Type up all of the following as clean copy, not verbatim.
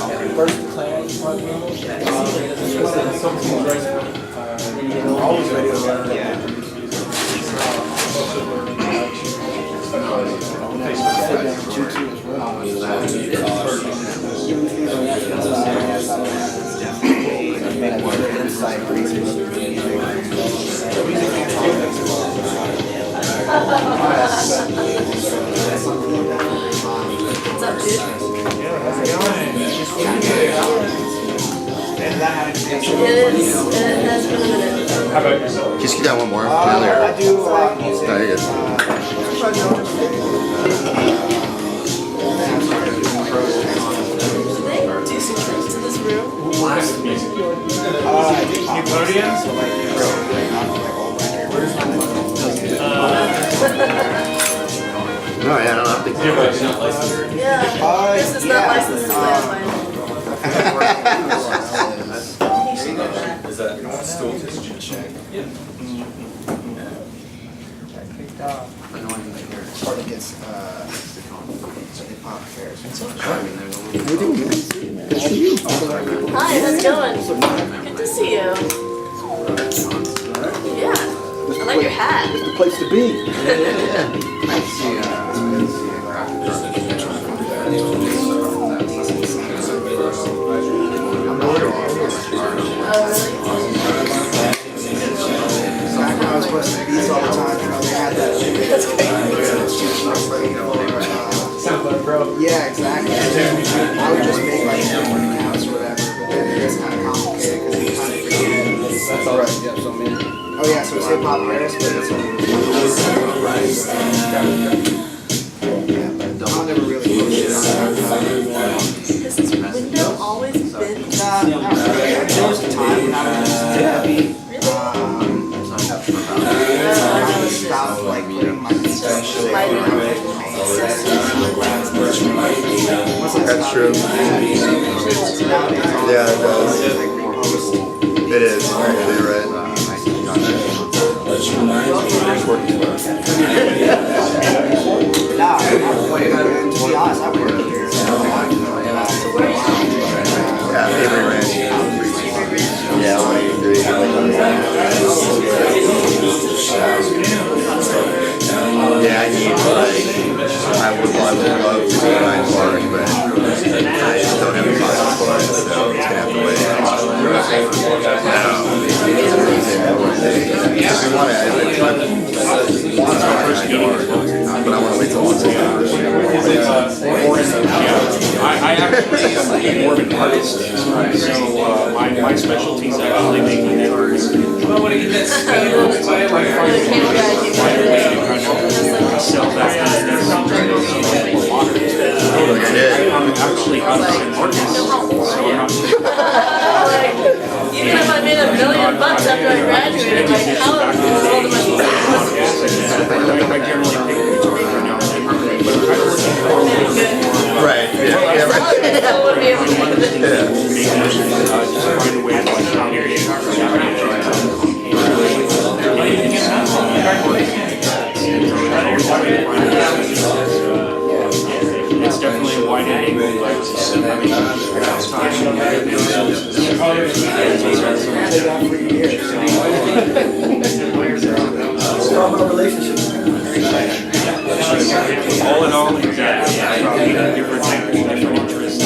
First clan, always ready to learn. What's up, dude? It has been a minute. How about yourself? Just get down one more. I do a lot of music. No, you're good. Do they do some trips to this room? Incubator? No, yeah, I don't think so. Yeah. This is not licensed to play on mine. Is that still just check? Part of gets hip-hop affairs. Hi, how's it going? Good to see you. Yeah. I like your hat. It's the place to be. Back when I was supposed to beats all the time, you know, they had that. Yeah, exactly. I would just make like accounts or whatever, but then it gets kind of complicated because you kind of forget. That's all right. Yeah, so many. Oh yeah, so it's hip-hop Paris, but it's yeah, but I'll never really push it on that. Has this window always been? Not really. There was a time when I was stopped like putting my special That's true. Yeah, it does. It is. You're right. Nah, to be honest, I work here. Yeah, Avery Ranch. Yeah, 183. Yeah, I need like, I would love to go to my park, but I just don't have the funds for it, so it's gonna have to wait. I want but I want to wait till once again. I actually am more of an artist, so my specialty is actually making cards. Well, when I get that sell that I'm actually an artist, so I'm not. Even if I made $1 million after I graduated, like how in the world am I I generally take the guitar right now, but Right, yeah, yeah, right. I would be able to do it. just find a way to like how you're it's definitely a wide angle, like, all in all, exactly. Different interests.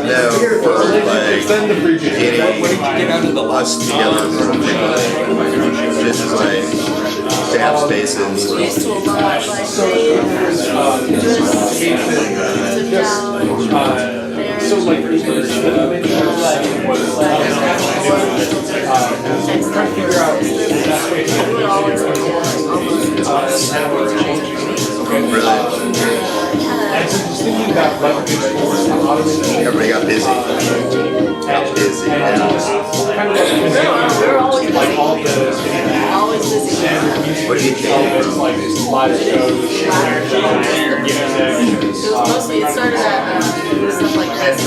No, for like getting us together, this is like to have spaces. Used to a lot of like So like, Everybody got busy. Got busy. We're always busy. Always always busy. What do you think? It was mostly, it started at stuff like this.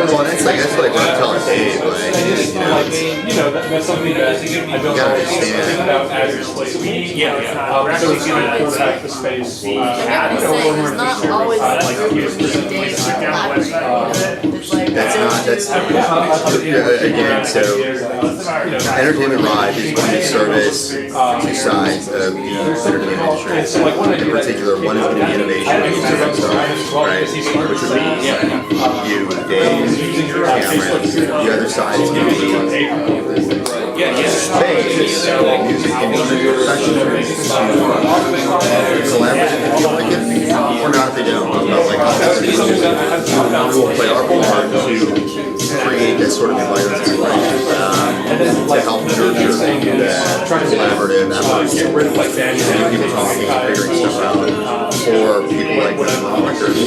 Well, that's like what I'm telling Dave. Like, you know, that's something that I don't gotta understand. about as your place. So it's kind of back the space. And like I was saying, it's not always like days collaborating. It's like, that's again. So, entertainment live is going to service two sides of the entertainment industry. In particular, one is going to be innovation, right? Which would be you, Dave, Cameron. The other side is going to be space, music industry, professionals, collaborative if you like it, or not if they don't. But like us, we'll play our part to create that sort of environment to help nurture that collaborative effort, people talking and figuring stuff out, for people like records,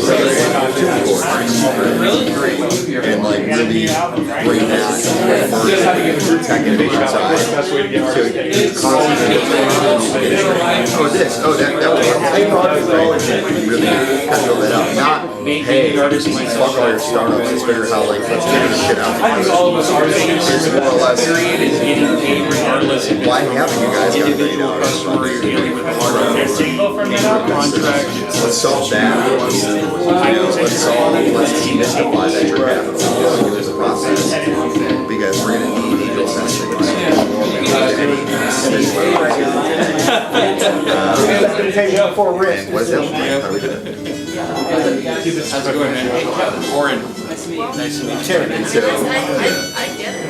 and like really bring that tech innovation side to that really kind of build that up. Not, hey, fuck all your startups, let's figure out like, let's get this shit out. I think all of us are It's more or less, why haven't you guys got $1 million? Let's solve that. Let's demystify venture capital as a process, because we're going to need angel investing. And what is that? How do we do it? How's it going, man? Oren. Nice to meet you. And so, I get it.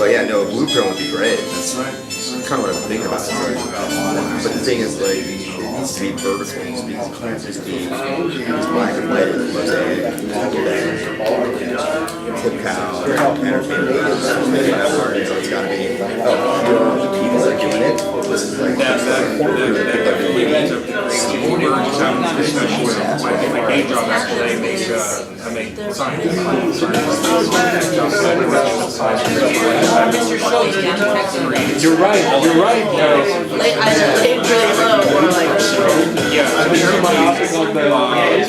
but yeah, no, a blueprint would be great. That's kind of what I'm thinking about. But the thing is, like, it needs to be vertical. It needs to be black and white, mosaic, tip cow, entertainment, whatever. So it's got to be, the people that are doing it. This is like, my day job actually, I make science. You're right. I laid really low or like. Yeah, I've been hearing my optic on the right.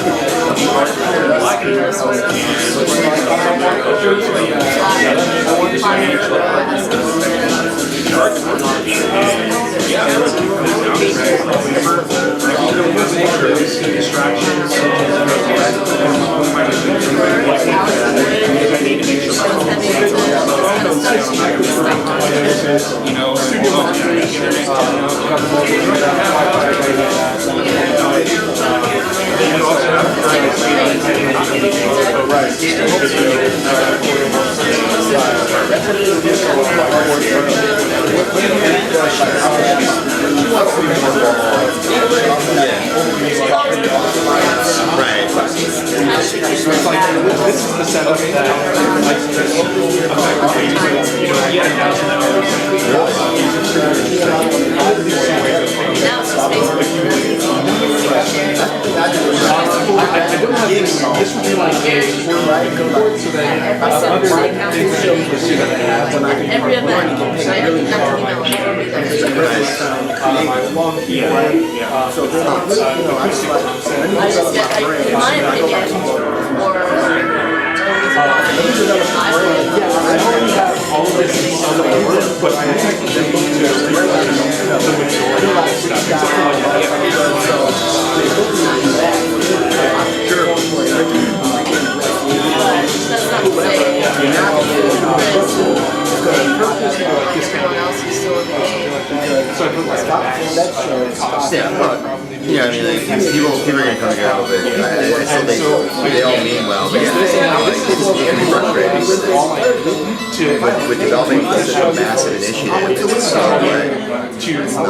This is the setup that Now it's just Facebook. This would be like so that other things that I have when I can Every event, I don't have to email I just get, in my opinion, or I already have all of this on the board, but I actually need to that's not to say, everyone else is still in the game. Yeah, but, yeah, I mean, like, people are gonna come here a little bit. I still think they all mean well, but yeah, it can be frustrating with developing such a massive initiative. It's so like, it's not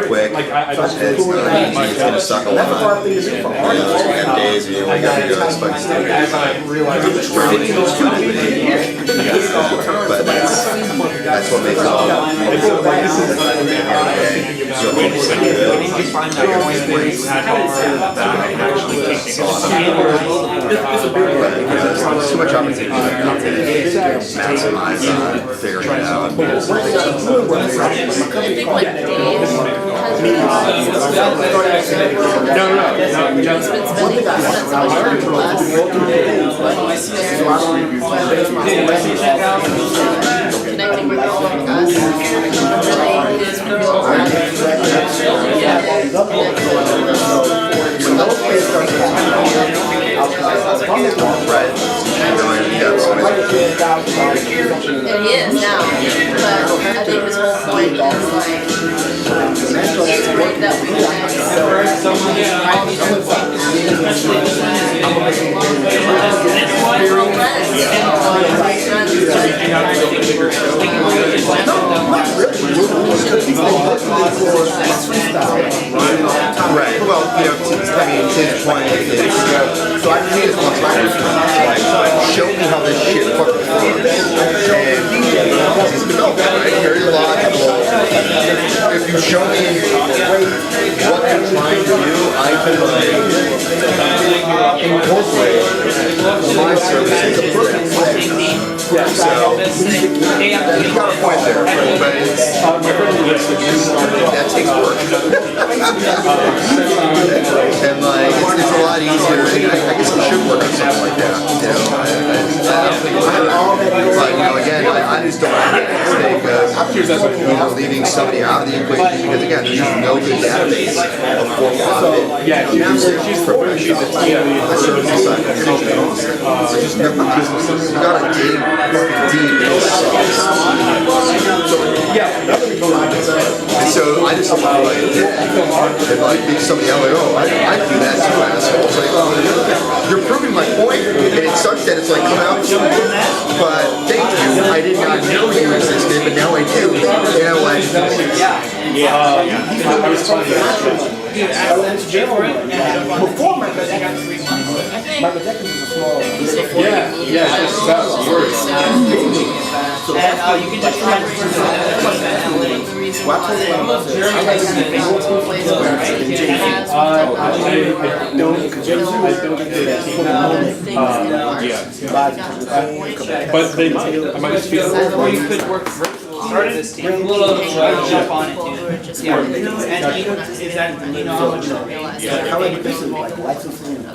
quick. It's gonna suck a lot. You have days where you wake up and go, it's fucking stupid. But that's what makes it all. You'll you find that point where you had more that actually take things There's too much opportunity to maximize figuring it out. I think like Dave has he's been spending less connecting with all of us. Really is real. Right. And he is now, but I think his whole point is like, it's great that we Right. Well, you know, I mean, his point is, so I mean, his point is, like, show me how this shit fucking works. And he's developed, right? Very logical. If you show me what you're trying to do, I can incorporate my services into that. So, you got a point there, but it's, that takes work. And like, it's a lot easier. I guess it should work on something like that. You know, but you know, again, I just don't want to make the mistake of leaving somebody out of the equation because again, there's just no good database of for-profit music professionals. That's the business side. You gotta dig deep. And so I just felt like, and like being somebody else, like, oh, I do that too, asshole. It's like, oh, you're proving my point, and it sucks that it's like, come out, but thank you. I did not know you existed, but now I do. You know, like, I was telling you Before Michael Jackson, Michael Jackson was a small. it's just about yours. And you can just try to But they might. I might just feel. or you could work virtually this team. A little jump on it too. Yeah. And you know, is that you know how much How many pieces like licensing and I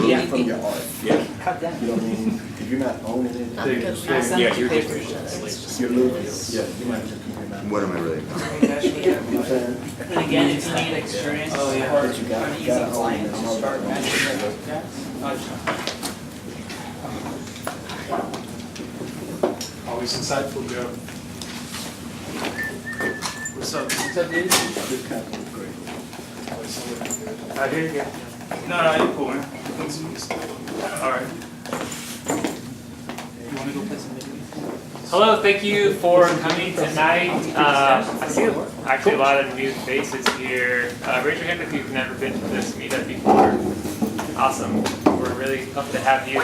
yeah. from your art? Yeah. Cut down. You know what I mean? If you're not owning it, Yeah, you're just. you're losing. Yeah, you might just keep it back. what am I really? You know what I'm saying? But again, if you need experience, But you gotta own it. Always insightful, Joe. What's up? What's up, dude? This kind of great. I hear you. No, you're cool, man. All right. you want to go play some video? Hello, thank you for coming tonight. I see actually a lot of new faces here. Raise your hand if you've never been to this meetup before. Awesome. We're really pumped to have you.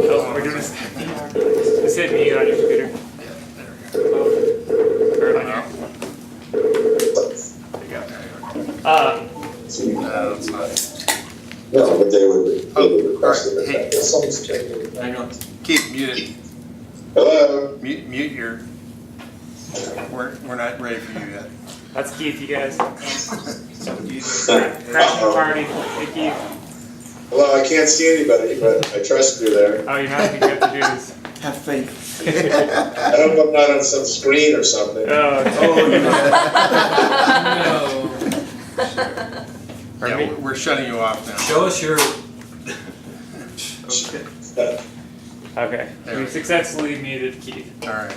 We're doing this. Just hit mute on your computer. Or on your. There you go. No, but they would request Alright, hey. it. Someone's checking. Hang on. Keith, mute it. Hello? Mute your. We're not ready for you yet. That's Keith, you guys. Crashing party. Hey, Keith. Hello, I can't see anybody, but I trust you there. Oh, you're not even good to do this. Have faith. I hope I'm not on some screen or something. Yeah, we're shutting you off now. Show us your. Okay. We successfully muted Keith. All right.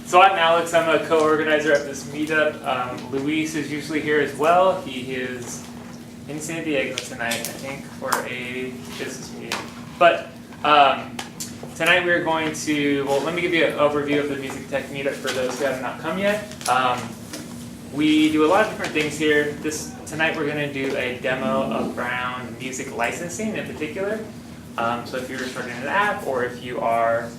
So I'm Alex, I'm a co-organizer of this meetup. Luis is usually here as well. He is in San Diego tonight, I think, for a business meeting. But tonight we're going to, well, let me give you an overview of the Music Tech meetup for those who have not come yet. We do a lot of different things here. Tonight we're going to do a demo around music licensing in particular. So if you're starting an app or if you are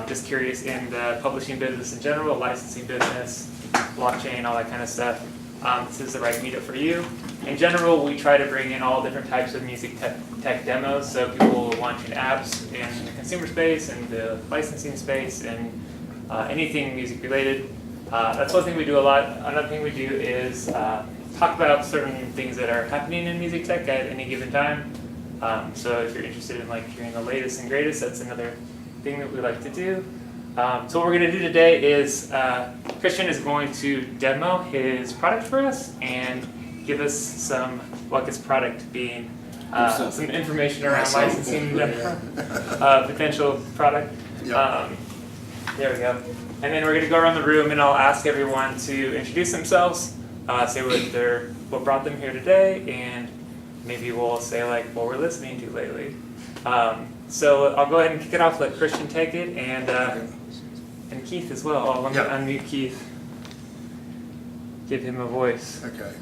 Just curious in the publishing business in general, licensing business, blockchain, all that kind of stuff. This is the right meetup for you. In general, we try to bring in all different types of music tech demos, so people launching apps in the consumer space, and the licensing space, and anything music related. That's one thing we do a lot. Another thing we do is talk about certain things that are happening in music tech at any given time. So if you're interested in like hearing the latest and greatest, that's another thing that we like to do. So what we're going to do today is Christian is going to demo his product for us and give us some, what his product being, some information around licensing potential product. There we go. And then we're going to go around the room and I'll ask everyone to introduce themselves, say what brought them here today, and maybe we'll say like what we're listening to lately. So I'll go ahead and kick it off, let Christian take it, and Keith as well. Let me unmute Keith. Give him a voice. Okay.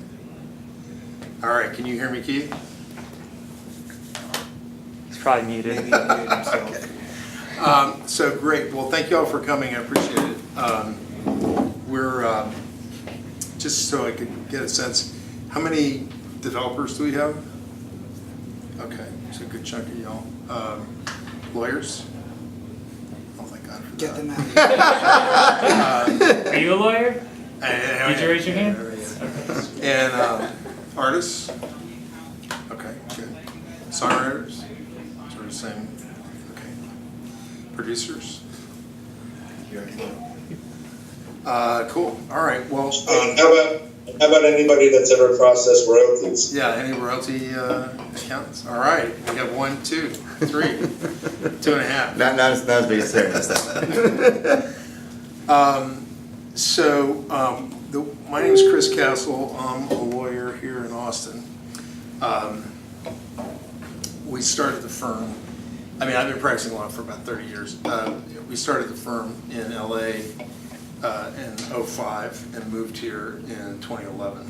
All right, can you hear me, Keith? He's probably muted. Okay. So great. Well, thank you all for coming. I appreciate it. We're just so I could get a sense, how many developers do we have? Okay, so a good chunk of y'all. Lawyers? Oh, thank God for Get that. them out. Are you a lawyer? Did you raise your hand? And artists? Okay, good. Songwriters? Sort of same. Okay. Producers? Cool. All right. Well, How about anybody that's ever processed royalties? yeah, any royalty accountants? All right. We have 1, 2, 3, 2.5. Not as big as there. My name is Chris Castle. I'm a lawyer here in Austin. We started the firm, I've been practicing law for about 30 years. We started the firm in LA in 2005 and moved here in 2011.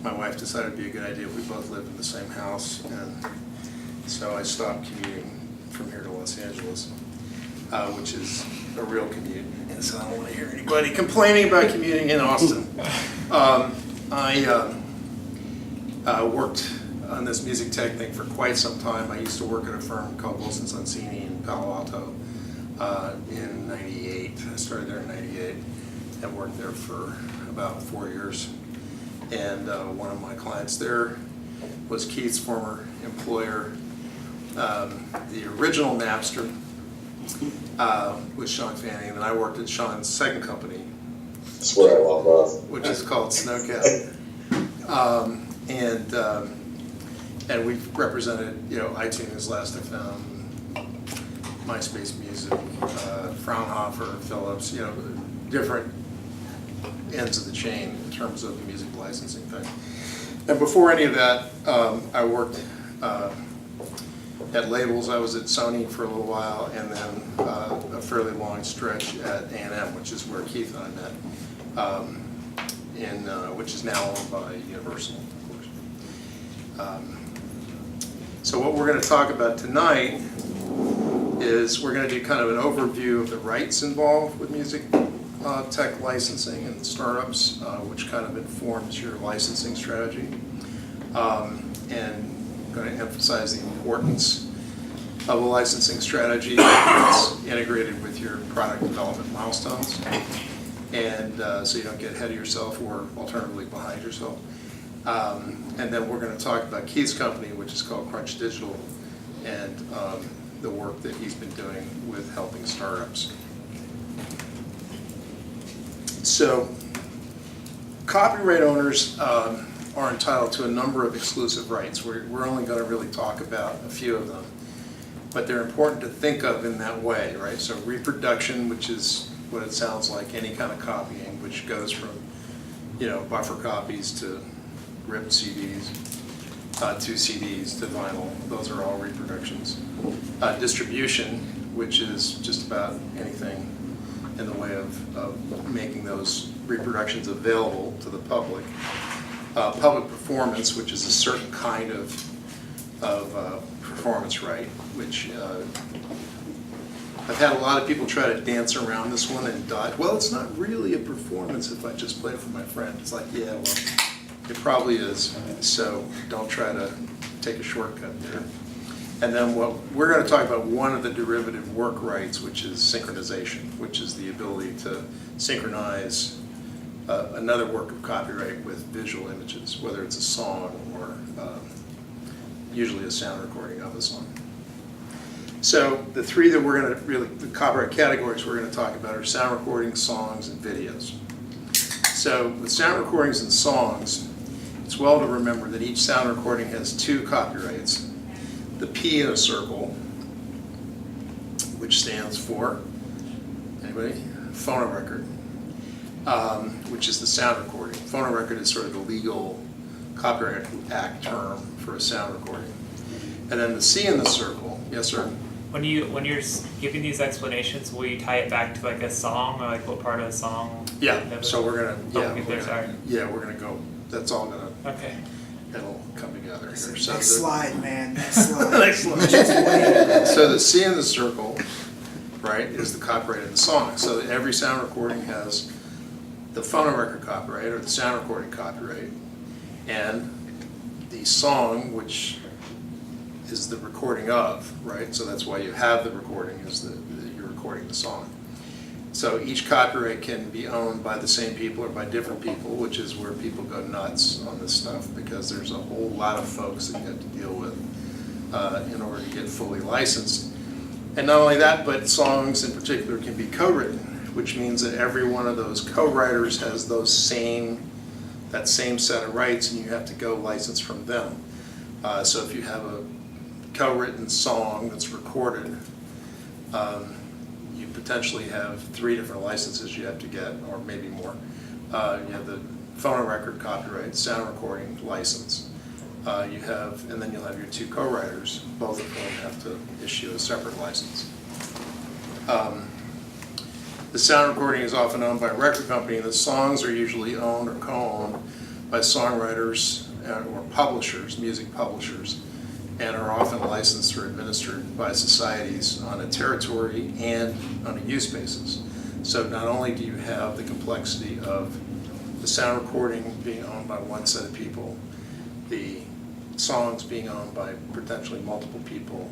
My wife decided it'd be a good idea if we both lived in the same house, and so I stopped commuting from here to Los Angeles, which is a real commute, and so I don't want to hear anybody complaining about commuting in Austin. I worked on this music tech thing for quite some time. I used to work at a firm called Wilson Sonsini in Palo Alto in '98. I started there in '98 and worked there for about 4 years. And one of my clients there was Keith's former employer, the original Napster, with Sean Fanning, and then I worked at Sean's second company. That's where I love off. Which is called Snowcat. And we've represented, iTunes, Last.fm, MySpace Music, Fraunhofer, Philips, different ends of the chain in terms of the music licensing thing. And before any of that, I worked at labels. I was at Sony for a little while, and then a fairly long stretch at A&M, which is where Keith and I met, which is now owned by Universal, of course. So what we're going to talk about tonight is we're going to do kind of an overview of the rights involved with music tech licensing and startups, which kind of informs your licensing strategy. And I'm going to emphasize the importance of a licensing strategy that's integrated with your product development milestones, and so you don't get ahead of yourself or alternatively behind yourself. And then we're going to talk about Keith's company, which is called Crunch Digital, and the work that he's been doing with helping startups. So, copyright owners are entitled to a number of exclusive rights. We're only going to really talk about a few of them, but they're important to think of in that way, right? So reproduction, which is what it sounds like, any kind of copying, which goes from, buffer copies to ripped CDs, to CDs, to vinyl. Those are all reproductions. Distribution, which is just about anything in the way of making those reproductions available to the public. Public performance, which is a certain kind of performance right, which I've had a lot of people try to dance around this one and dodge. Well, it's not really a performance if I just play it for my friend. It's like, yeah, well, it probably is. So don't try to take a shortcut there. And then what we're going to talk about one of the derivative work rights, which is synchronization, which is the ability to synchronize another work of copyright with visual images, whether it's a song or usually a sound recording of a song. So the three that we're going to really, the copyright categories we're going to talk about are sound recordings, songs, and videos. So with sound recordings and songs, it's well to remember that each sound recording has two copyrights. The P in a circle, which stands for, anybody? Phonorecord, which is the sound recording. Phonorecord is sort of the legal Copyright Act term for a sound recording. And then the C in the circle, yes sir? When you're giving these explanations, will you tie it back to like a song or like what part of a song? Yeah, so we're gonna, we're gonna go, that's all gonna, Okay. it'll come together here. So Next the- slide, man. Next slide. Next slide. So the C in the circle, right, is the copyright of the song. So every sound recording has the phonorecord copyright or the sound recording copyright, and the song, which is the recording of, right? So that's why you have the recording, is that you're recording the song. So each copyright can be owned by the same people or by different people, which is where people go nuts on this stuff, because there's a whole lot of folks that you have to deal with in order to get fully licensed. And not only that, but songs in particular can be co-written, which means that every one of those co-writers has that same set of rights, and you have to go license from them. So if you have a co-written song that's recorded, you potentially have 3 different licenses you have to get, or maybe more. You have the phonorecord copyright, sound recording license. And then you'll have your 2 co-writers, both of whom have to issue a separate license. The sound recording is often owned by a record company, and the songs are usually owned or co-owned by songwriters or publishers, music publishers, and are often licensed or administered by societies on a territory and on a use basis. So not only do you have the complexity of the sound recording being owned by one set of people, the songs being owned by potentially multiple people,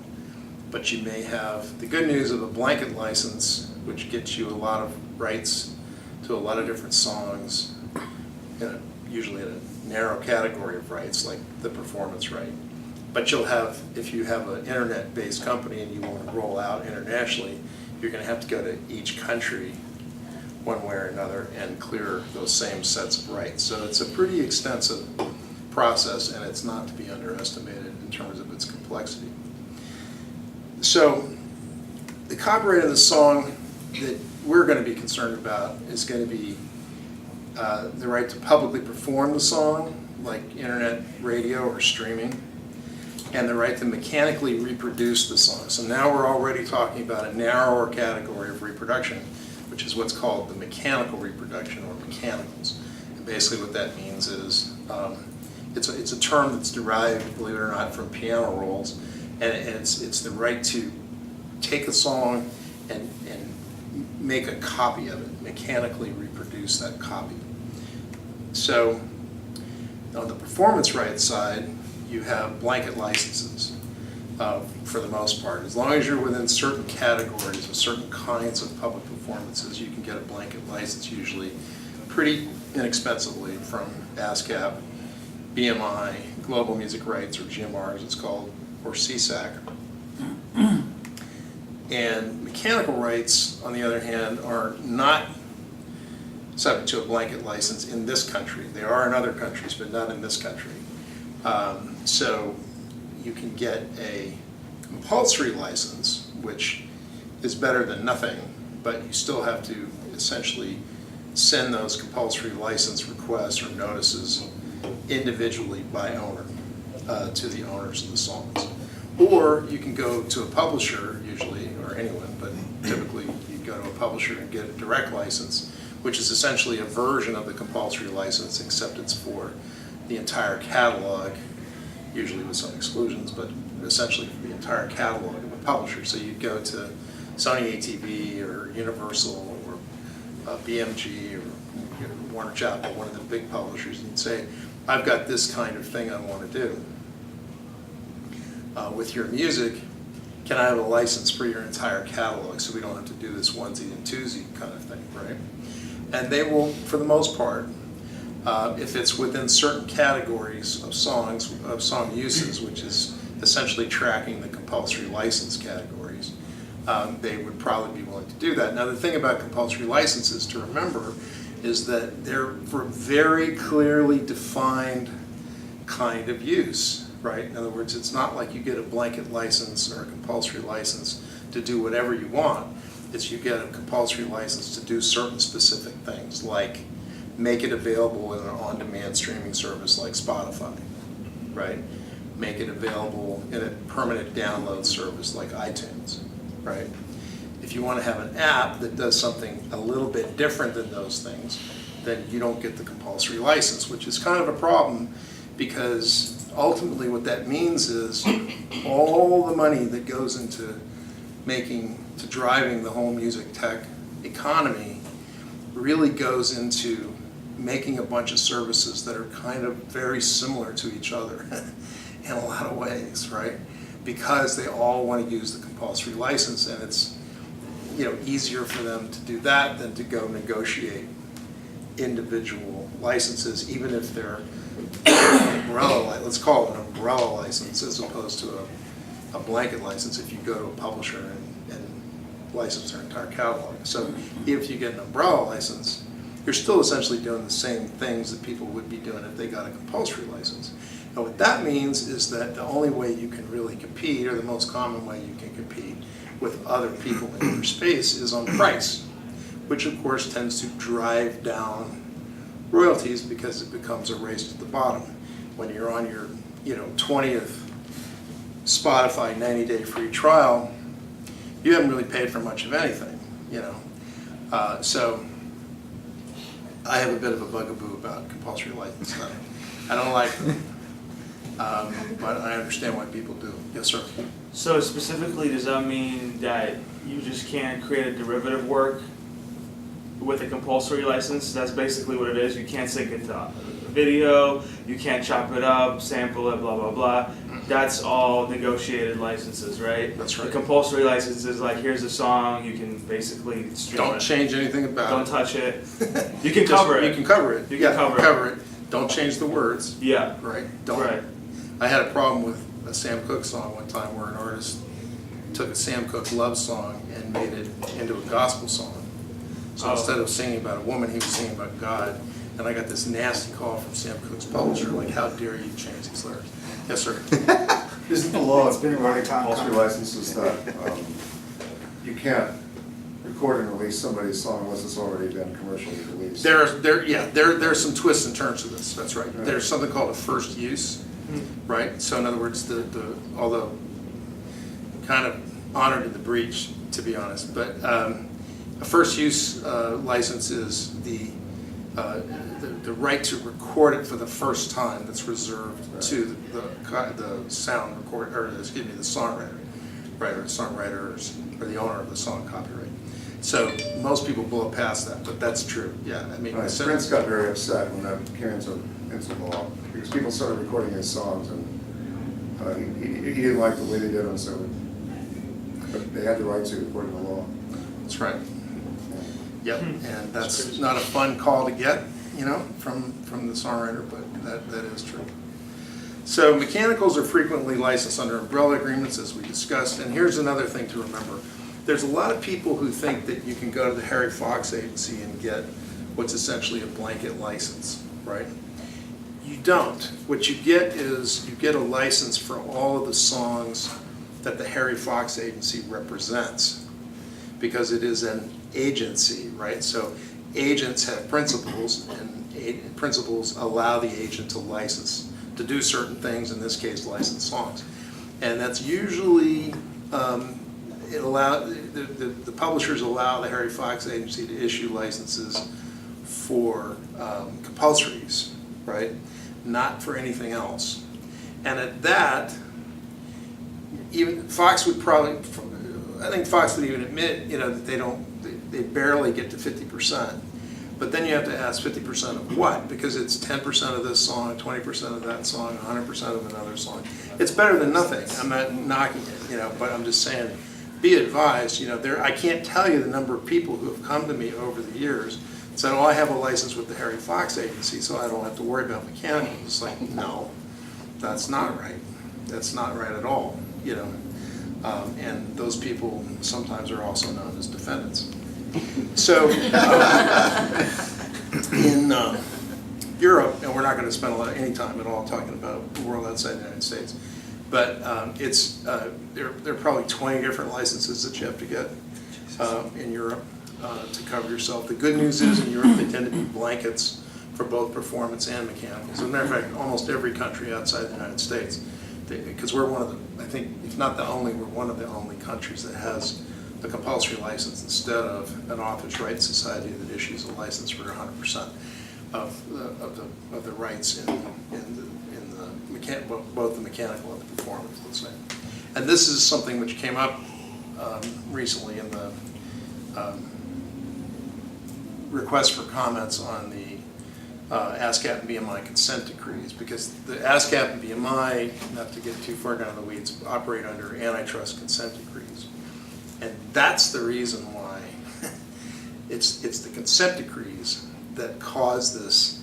but you may have the good news of a blanket license, which gets you a lot of rights to a lot of different songs, usually in a narrow category of rights, like the performance right. But you'll have, if you have an internet-based company and you want to roll out internationally, you're going to have to go to each country one way or another and clear those same sets of rights. So it's a pretty extensive process, and it's not to be underestimated in terms of its complexity. So the copyright of the song that we're going to be concerned about is going to be the right to publicly perform the song, like internet radio or streaming, and the right to mechanically reproduce the song. So now we're already talking about a narrower category of reproduction, which is what's called the mechanical reproduction, or mechanicals. And basically what that means is it's a term that's derived, believe it or not, from piano rolls, and it's the right to take a song and make a copy of it, mechanically reproduce that copy. So on the performance rights side, you have blanket licenses for the most part. As long as you're within certain categories of certain kinds of public performances, you can get a blanket license, usually pretty inexpensively, from ASCAP, BMI, Global Music Rights, or GMR as it's called, or CSAC. And mechanical rights, on the other hand, are not subject to a blanket license in this country. They are in other countries, but not in this country. So you can get a compulsory license, which is better than nothing, but you still have to essentially send those compulsory license requests or notices individually by owner to the owners of the songs. Or you can go to a publisher, usually, or anyone, but typically you go to a publisher and get a direct license, which is essentially a version of the compulsory license, except it's for the entire catalog, usually with some exclusions, but essentially for the entire catalog of a publisher. So you'd go to Sony ATV or Universal or BMG or Warner Chappell, one of the big publishers, and say, I've got this kind of thing I want to do. With your music, can I have a license for your entire catalog so we don't have to do this onesie and twosie kind of thing, right? And they will, for the most part, if it's within certain categories of songs, of song uses, which is essentially tracking the compulsory license categories, they would probably be willing to do that. Now the thing about compulsory licenses to remember is that they're for very clearly defined kind of use, right? In other words, it's not like you get a blanket license or a compulsory license to do whatever you want. It's you get a compulsory license to do certain specific things, like make it available in an on-demand streaming service like Spotify, right? Make it available in a permanent download service like iTunes, right? If you want to have an app that does something a little bit different than those things, then you don't get the compulsory license, which is kind of a problem because ultimately what that means is all the money that goes into driving the whole music tech economy really goes into making a bunch of services that are kind of very similar to each other in a lot of ways, right? Because they all want to use the compulsory license, and it's easier for them to do that than to go negotiate individual licenses, even if they're umbrella, let's call it an umbrella license as opposed to a blanket license if you go to a publisher and license their entire catalog. So if you get an umbrella license, you're still essentially doing the same things that people would be doing if they got a compulsory license. And what that means is that the only way you can really compete, or the most common way you can compete with other people in your space, is on price, which of course tends to drive down royalties because it becomes a race to the bottom. When you're on your 20th Spotify 90-day free trial, you haven't really paid for much of anything, so I have a bit of a bugaboo about compulsory licenses. I don't like them, but I understand why people do. Yes, sir. So specifically, does that mean that you just can't create a derivative work with a compulsory license? That's basically what it is. You can't sync it to a video, you can't chop it up, sample it, blah, blah, blah. That's all negotiated licenses, right? That's right. The compulsory license is like, here's a song, you can basically stream Don't it. change anything about Don't it. touch it. You can cover it. You can cover it. You can cover it. Don't change the words. Yeah. Right. Don't. Right. I had a problem with a Sam Cooke song one time where an artist took a Sam Cooke love song and made it into a gospel song. So instead of singing about a woman, he was singing about God. And I got this nasty call from Sam Cooke's publisher, like, how dare you change these lyrics? Yes, sir. Isn't the law regarding compulsory licenses that you can't record and release somebody's song unless it's already been commercially released? There's some twists and turns to this. That's right. Right. There's something called a first use, right? So in other words, although kind of honored in the breach, to be honest, but a first use license is the right to record it for the first time that's reserved to the sound record, or excuse me, the songwriter, right, or the songwriters, or the owner of the song copyright. So most people blow past that, but that's true. Yeah, I mean, Right. Prince got very upset when that came into law because people started recording his songs and he didn't like the way they did them, so but they had the right to according to law. that's right. Yep, and that's not a fun call to get, from the songwriter, but that is true. So mechanicals are frequently licensed under umbrella agreements, as we discussed, and here's another thing to remember. There's a lot of people who think that you can go to the Harry Fox agency and get what's essentially a blanket license, right? You don't. What you get is you get a license for all of the songs that the Harry Fox agency represents, because it is an agency, right? So agents have principals, and principals allow the agent to license, to do certain things, in this case license songs. And that's usually, the publishers allow the Harry Fox agency to issue licenses for compulsories, right? Not for anything else. And at that, even Fox would probably, I think Fox would even admit, that they barely get to 50%. But then you have to ask 50% of what? Because it's 10% of this song, 20% of that song, 100% of another song. It's better than nothing. I'm not knocking it, but I'm just saying, be advised, I can't tell you the number of people who have come to me over the years and said, oh, I have a license with the Harry Fox Agency, so I don't have to worry about mechanicals. It's like, no, that's not right. That's not right at all, and those people sometimes are also known as defendants. So in Europe, and we're not going to spend any time at all talking about the world outside the United States, but there are probably 20 different licenses that you have to get in Europe to cover yourself. The good news is in Europe they tend to be blankets for both performance and mechanicals. As a matter of fact, almost every country outside the United States, because we're one of the, I think, if not the only, we're one of the only countries that has a compulsory license instead of an author's rights society that issues a license for 100% of the rights in both the mechanical and the performance, let's say. And this is something which came up recently in the request for comments on the ASCAP and BMI consent decrees, because the ASCAP and BMI, not to get too far down the weeds, operate under antitrust consent decrees. And that's the reason why it's the consent decrees that cause this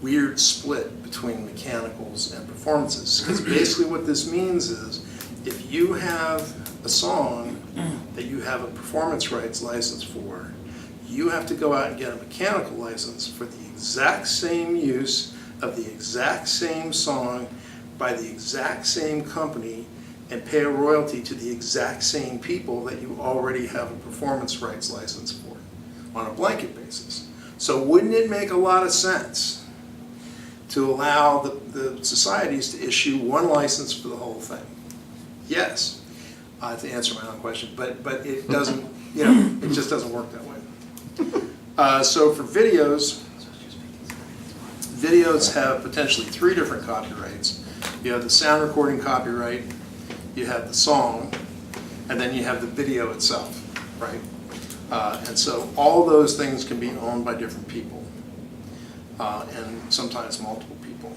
weird split between mechanicals and performances. Because basically what this means is if you have a song that you have a performance rights license for, you have to go out and get a mechanical license for the exact same use of the exact same song by the exact same company and pay a royalty to the exact same people that you already have a performance rights license for on a blanket basis. So wouldn't it make a lot of sense to allow the societies to issue one license for the whole thing? Yes, to answer my own question, but it doesn't, it just doesn't work that way. So for videos have potentially 3 different copyrights. You have the sound recording copyright, you have the song, and then you have the video itself, right? And so all those things can be owned by different people, and sometimes multiple people.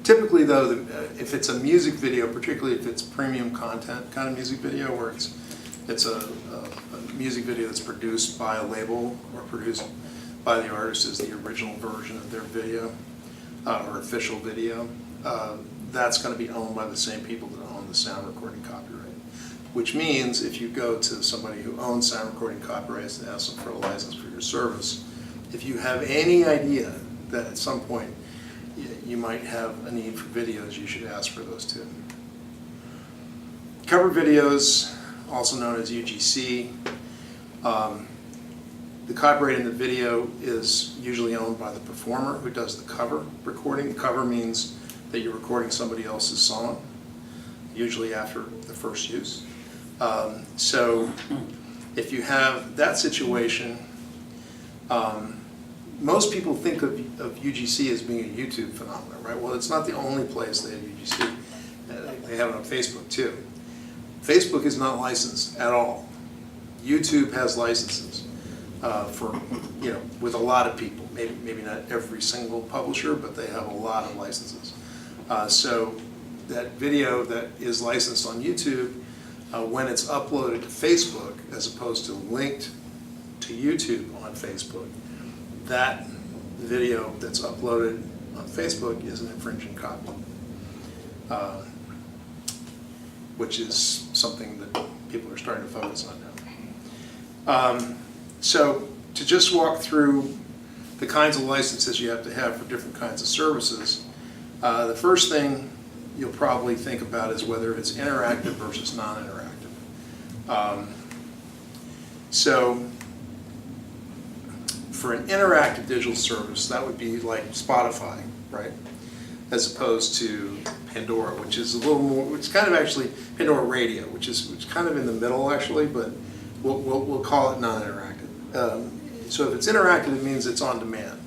Typically though, if it's a music video, particularly if it's premium content kind of music video where it's a music video that's produced by a label or produced by the artist as the original version of their video, or official video, that's going to be owned by the same people that own the sound recording copyright. Which means if you go to somebody who owns sound recording copyrights and ask them for a license for your service, if you have any idea that at some point you might have a need for videos, you should ask for those too. Cover videos, also known as UGC. The copyright in the video is usually owned by the performer who does the cover recording. Cover means that you're recording somebody else's song, usually after the first use. So if you have that situation, most people think of UGC as being a YouTube phenomenon, right? Well, it's not the only place they have UGC. They have it on Facebook too. Facebook is not licensed at all. YouTube has licenses for, with a lot of people. Maybe not every single publisher, but they have a lot of licenses. So that video that is licensed on YouTube, when it's uploaded to Facebook, as opposed to linked to YouTube on Facebook, that video that's uploaded on Facebook is an infringing copy, which is something that people are starting to focus on now. So to just walk through the kinds of licenses you have to have for different kinds of services, the first thing you'll probably think about is whether it's interactive versus non-interactive. So for an interactive digital service, that would be like Spotify, right? As opposed to Pandora, which is a little more, it's kind of actually Pandora Radio, which is kind of in the middle actually, but we'll call it non-interactive. So if it's interactive, it means it's on demand.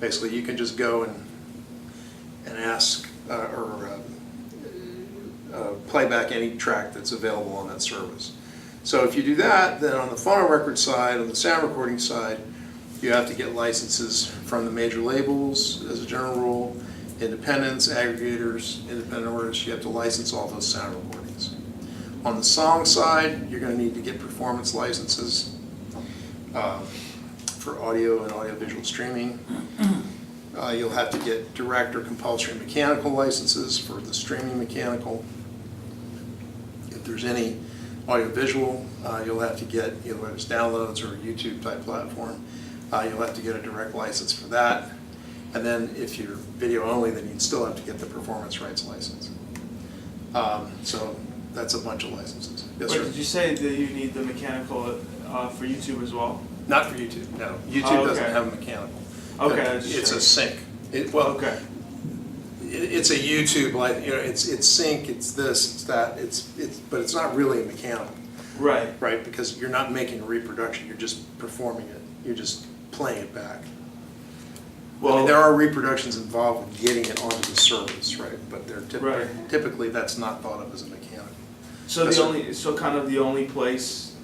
Basically, you can just go and ask or play back any track that's available on that service. So if you do that, then on the phono record side, on the sound recording side, you have to get licenses from the major labels as a general rule, independents, aggregators, independent artists. You have to license all those sound recordings. On the song side, you're going to need to get performance licenses for audio and audiovisual streaming. You'll have to get direct or compulsory mechanical licenses for the streaming mechanical. If there's any audiovisual, you'll have to get, whether it's downloads or a YouTube type platform, you'll have to get a direct license for that. And then if you're video only, then you'd still have to get the performance rights license. So that's a bunch of licenses. Yes, Wait, sir? did you say that you need the mechanical for YouTube as well? Not for YouTube, no. YouTube doesn't okay. have a mechanical. Okay. It's a sync. Okay. It's a YouTube, like, it's sync, it's this, it's that, but it's not really a mechanical. Right. Right, because you're not making a reproduction, you're just performing it, you're just playing it back. Well, I mean, there are reproductions involved with getting it onto the service, right? But they're typically that's not thought of as a mechanical. So kind of the only place,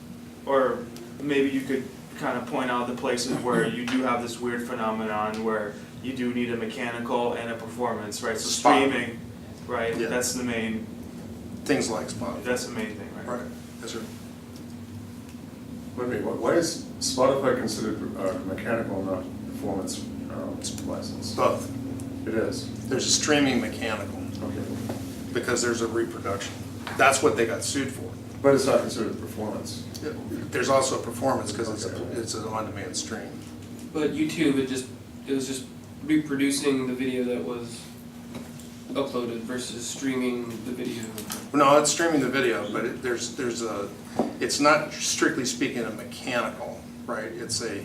or maybe you could kind of point out the places where you do have this weird phenomenon where you do need a mechanical and a performance, right? So streaming, right? Yeah. That's the main. Things like Spotify. That's the main thing, right? Right. Yes, sir. Wait a minute, why is Spotify considered mechanical, not performance license? Both. It is. There's a streaming mechanical Okay. because there's a reproduction. That's what they got sued for. But it's not considered performance. There's also a performance because it's an on-demand stream. But YouTube, it was just reproducing the video that was uploaded versus streaming the video. No, it's streaming the video, but it's not strictly speaking a mechanical, right? It's a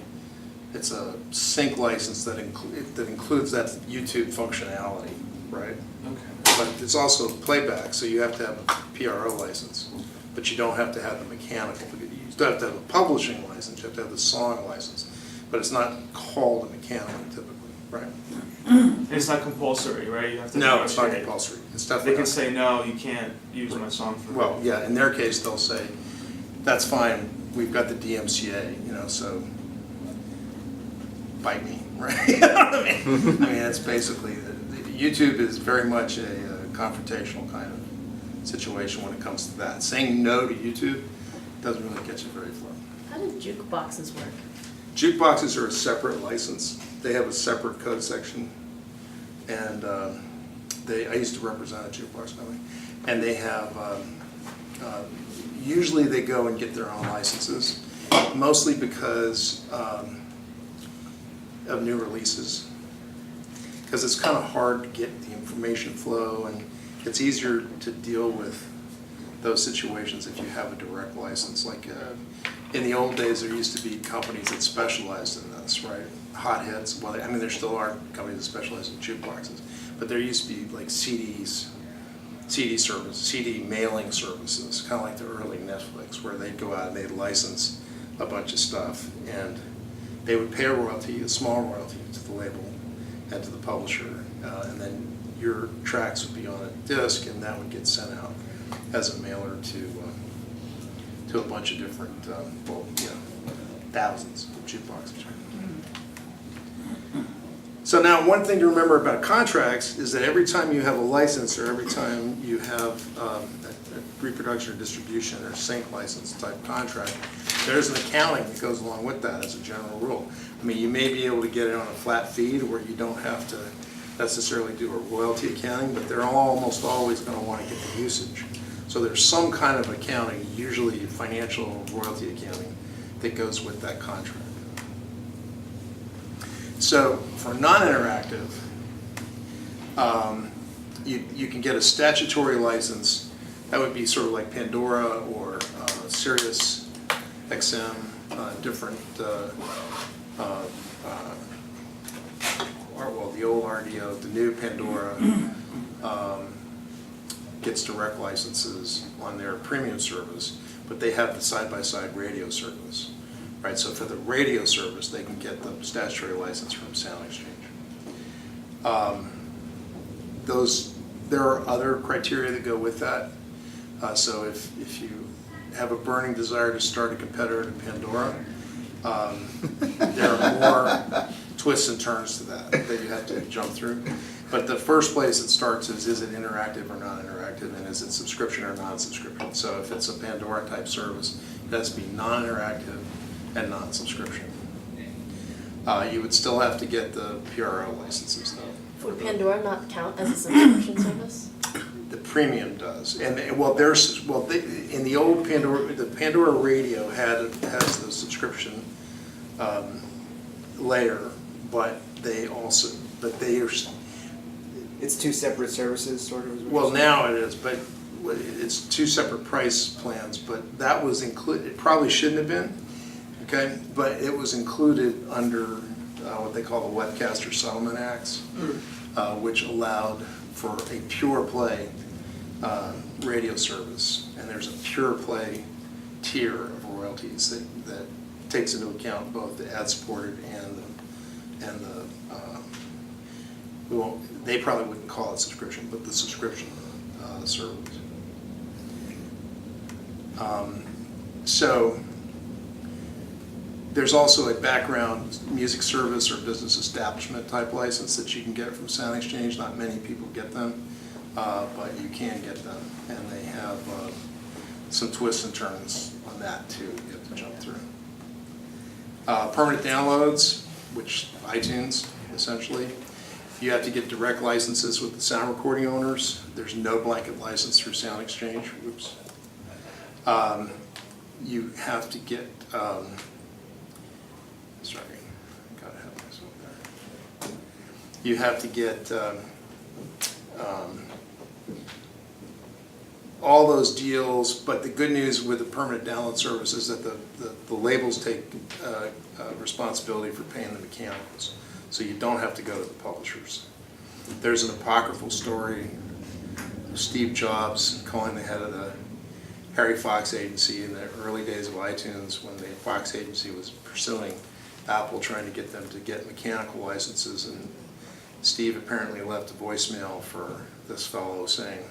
sync license that includes that YouTube functionality, right? Okay. But it's also playback, so you have to have a PRO license, but you don't have to have the mechanical. You still have to have a publishing license, you have to have the song license, but it's not called a mechanical typically, right? It's not compulsory, right? You have to. No, it's not compulsory. It's definitely. They can say no, you can't use my song for. Well, yeah, in their case, they'll say, that's fine, we've got the DMCA, so bite me, right? You know what I mean? I mean, it's basically, YouTube is very much a confrontational kind of situation when it comes to that. Saying no to YouTube doesn't really get you very far. How do jukeboxes work? Jukeboxes are a separate license. They have a separate code section, and I used to represent a jukebox company, and they have, usually they go and get their own licenses, mostly because of new releases, because it's kind of hard to get the information flow, and it's easier to deal with those situations if you have a direct license. Like in the old days, there used to be companies that specialized in this, right? Hotheads. Well, I mean, there still are companies that specialize in jukeboxes, but there used to be like CD service, CD mailing services, kind of like the early Netflix, where they'd go out and they'd license a bunch of stuff, and they would pay a royalty, a small royalty, to the label and to the publisher, and then your tracks would be on a disc, and that would get sent out as a mailer to a bunch of different, thousands of jukeboxes. So now, one thing to remember about contracts is that every time you have a license, or every time you have a reproduction or distribution or sync license type contract, there's an accounting that goes along with that as a general rule. I mean, you may be able to get it on a flat feed where you don't have to necessarily do a royalty accounting, but they're almost always going to want to get the usage. So there's some kind of accounting, usually financial royalty accounting, that goes with that contract. So for non-interactive, you can get a statutory license. That would be sort of like Pandora or Sirius XM, different, the old RDO, the new Pandora gets direct licenses on their premium service, but they have the side-by-side radio service. Right, so for the radio service, they can get the statutory license from Sound Exchange. There are other criteria that go with that. So if you have a burning desire to start a competitor to Pandora, there are more twists and turns to that you have to jump through. But the first place it starts is it interactive or non-interactive, and is it subscription or non-subscription? So if it's a Pandora type service, it has to be non-interactive and non-subscription. You would still have to get the PRO licenses though. Would Pandora not count as a subscription service? The premium does, and in the old Pandora, the Pandora Radio has the subscription layer, but they are. It's two separate services, sort of. Well, now it is, but it's two separate price plans. But that was included. It probably shouldn't have been, okay? But it was included under what they call the Webcaster Settlement Acts, which allowed for a pure play radio service, and there's a pure play tier of royalties that takes into account both the ad-supported and the they probably wouldn't call it subscription, but the subscription service. So there's also a background music service or business establishment type license that you can get from Sound Exchange. Not many people get them, but you can get them, and they have some twists and turns on that too you have to jump through. Permanent downloads, which iTunes essentially. You have to get direct licenses with the sound recording owners. There's no blanket license through Sound Exchange. Oops. You have to get, sorry, gotta have myself there. You have to get all those deals, but the good news with the permanent download service is that the labels take responsibility for paying the mechanicals. So you don't have to go to the publishers. There's an apocryphal story of Steve Jobs calling the head of the Harry Fox agency in the early days of iTunes when the Fox agency was pursuing Apple, trying to get them to get mechanical licenses, and Steve apparently left a voicemail for this fellow saying,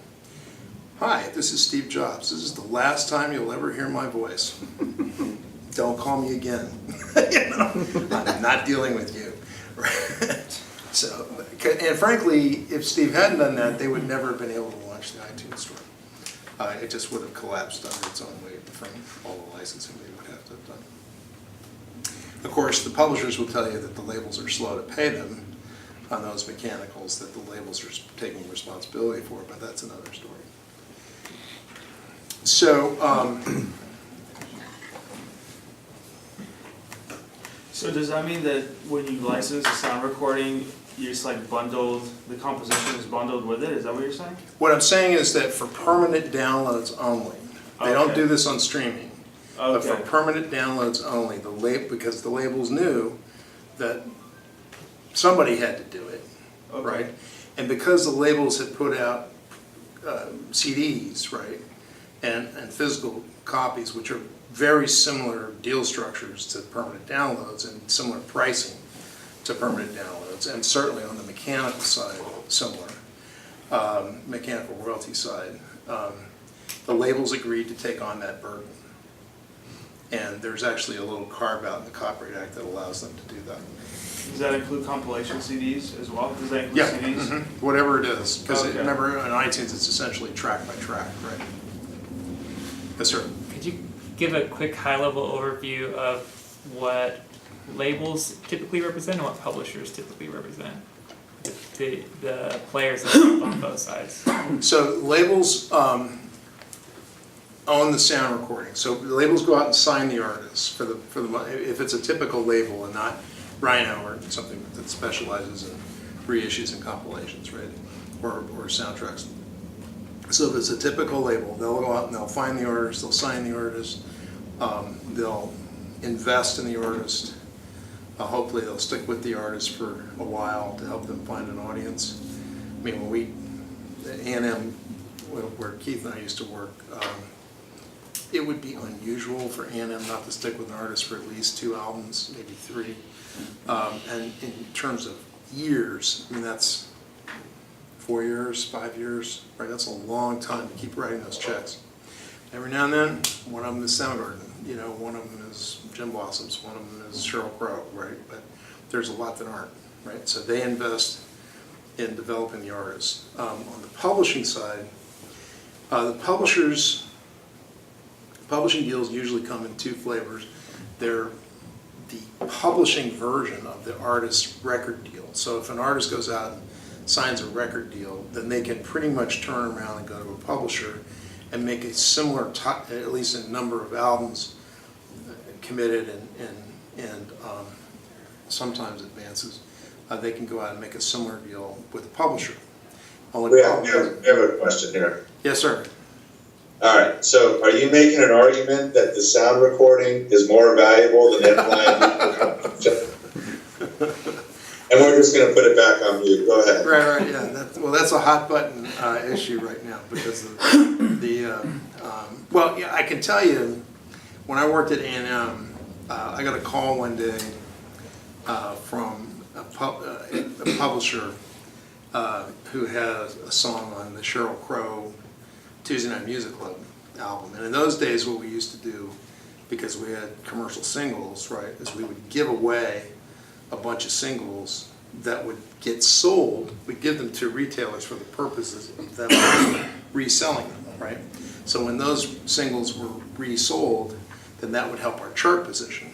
"Hi, this is Steve Jobs. This is the last time you'll ever hear my voice. Don't call me again. You know, I'm not dealing with you." So, and frankly, if Steve hadn't done that, they would never have been able to launch the iTunes store. It just would have collapsed under its own weight from all the licensing they would have to have done. Of course, the publishers will tell you that the labels are slow to pay them on those mechanicals that the labels are taking responsibility for, but that's another story. So, so does that mean that when you license a sound recording, you're just like bundled, the composition is bundled with it? Is that what you're saying? what I'm saying is that for permanent downloads only, they don't do this on streaming, but for permanent downloads only, because the labels knew that somebody had to do it, right? And because the labels had put out CDs, right, and physical copies, which are very similar deal structures to permanent downloads and similar pricing to permanent downloads, and certainly on the mechanical side, similar, mechanical royalty side, the labels agreed to take on that burden. And there's actually a little carve out in the Copyright Act that allows them to do that. Does that include compilation CDs as well? Does that include CDs? Whatever it is, because remember on iTunes it's essentially track by track, right? Yes, sir. Could you give a quick high-level overview of what labels typically represent and what publishers typically represent? The players on both sides. So labels own the sound recording. So the labels go out and sign the artists for the if it's a typical label and not Rhino or something that specializes in reissues and compilations, right? Or soundtracks. So if it's a typical label, they'll go out and they'll find the artist, they'll sign the artist, they'll invest in the artist. Hopefully they'll stick with the artist for a while to help them find an audience. I mean, when A&M, where Keith and I used to work, it would be unusual for A&M not to stick with an artist for at least 2 albums, maybe 3. And in terms of years, I mean, that's 4 years, 5 years, right? That's a long time to keep writing those checks. Every now and then, one of them is Soundgarden, you know, one of them is Jim Blossoms, one of them is Sheryl Crow, right? But there's a lot that aren't, right? So they invest in developing the artists. On the publishing side, the publishing deals usually come in two flavors. They're the publishing version of the artist's record deal. So if an artist goes out and signs a record deal, then they can pretty much turn around and go to a publisher and make a similar, at least in number of albums committed and sometimes advances. They can go out and make a similar deal with a publisher. We have a question here. Yes, sir. All right, so are you making an argument that the sound recording is more valuable than implementing? And we're just going to put it back on mute. Go ahead. Right, yeah. That's a hot button issue right now because of well, yeah, I can tell you, when I worked at A&M, I got a call one day from a publisher who had a song on the Sheryl Crow Tuesday Night Music Club album. And in those days, what we used to do, because we had commercial singles, right, is we would give away a bunch of singles that would get sold. We'd give them to retailers for the purposes of them reselling them, right? So when those singles were resold, then that would help our chart position.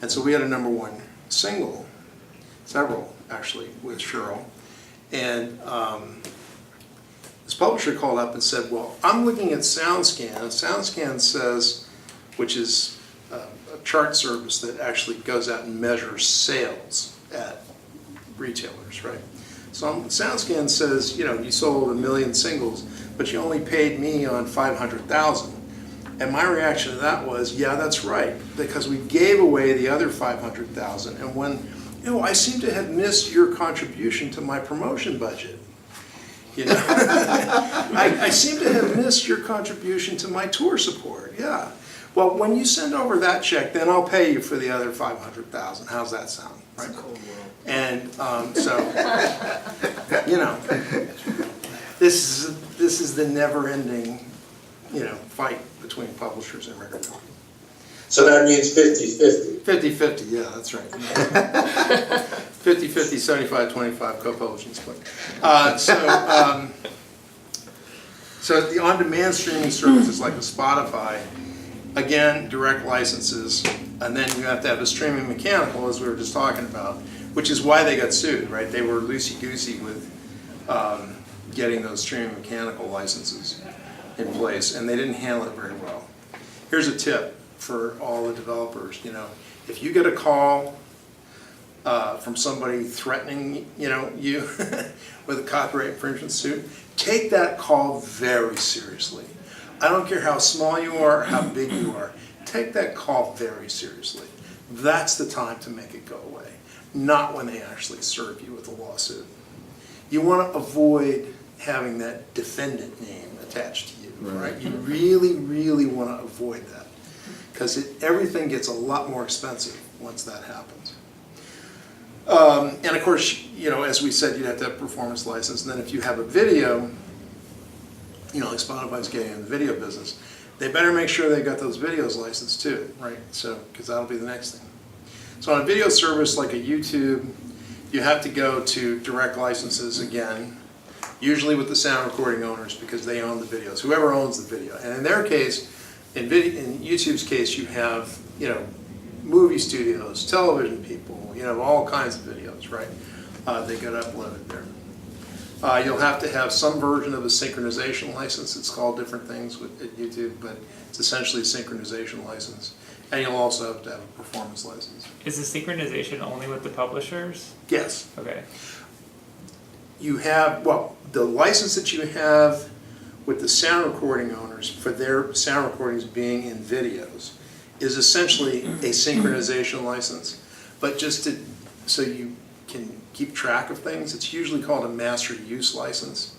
And so we had a #1 single, several actually, with Sheryl. And this publisher called up and said, well, I'm looking at SoundScan, and SoundScan says, which is a chart service that actually goes out and measures sales at retailers, right? So SoundScan says, you know, you sold 1 million singles, but you only paid me on 500,000. And my reaction to that was, yeah, that's right, because we gave away the other 500,000, and when, you know, I seem to have missed your contribution to my promotion budget. You know, I seem to have missed your contribution to my tour support. Yeah. Well, when you send over that check, then I'll pay you for the other 500,000. How's that sound? Right. It's a cold world. And so, you know, this is the never-ending, you know, fight between publishers and record companies. So that means 50-50. 50-50, yeah, that's right. 50-50, 75-25 co-publishing split. So the on-demand streaming services like the Spotify, again, direct licenses, and then you have to have a streaming mechanical, as we were just talking about, which is why they got sued, right? They were loosey-goosey with getting those streaming mechanical licenses in place, and they didn't handle it very well. Here's a tip for all the developers, you know, if you get a call from somebody threatening, you know, you with a copyright infringement suit, take that call very seriously. I don't care how small you are or how big you are, take that call very seriously. That's the time to make it go away, not when they actually serve you with a lawsuit. You want to avoid having that defendant name attached to you, right? You really, really want to avoid that, because everything gets a lot more expensive once that happens. And of course, you know, as we said, you'd have to have a performance license. And then if you have a video, you know, like Spotify's getting in the video business, they better make sure they got those videos licensed too, right? So, because that'll be the next thing. So on a video service like a YouTube, you have to go to direct licenses again, usually with the sound recording owners, because they own the videos, whoever owns the video. And in their case, in YouTube's case, you have, you know, movie studios, television people, you know, all kinds of videos, right? They get uploaded there. You'll have to have some version of a synchronization license. It's called different things at YouTube, but it's essentially a synchronization license. And you'll also have to have a performance license. Is the synchronization only with the publishers? Yes. Okay. You have, well, the license that you have with the sound recording owners for their sound recordings being in videos is essentially a synchronization license. But just to, so you can keep track of things, it's usually called a master use license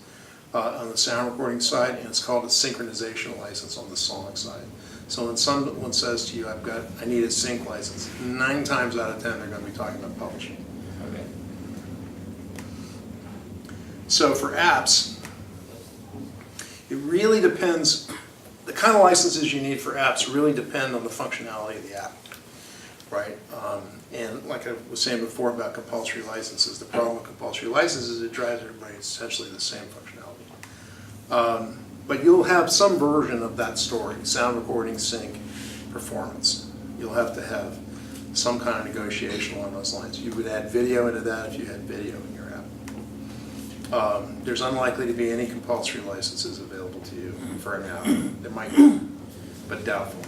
on the sound recording side, and it's called a synchronization license on the song side. So when someone says to you, I need a sync license, 9 times out of 10 they're going to be talking about publishing. Okay. So for apps, it really depends. The kind of licenses you need for apps really depend on the functionality of the app, right? And like I was saying before about compulsory licenses, the problem with compulsory licenses is it drives everybody essentially the same functionality. But you'll have some version of that story, sound recording, sync, performance. You'll have to have some kind of negotiation along those lines. You would add video into that if you had video in your app. There's unlikely to be any compulsory licenses available to you for an app. There might be, but doubtful.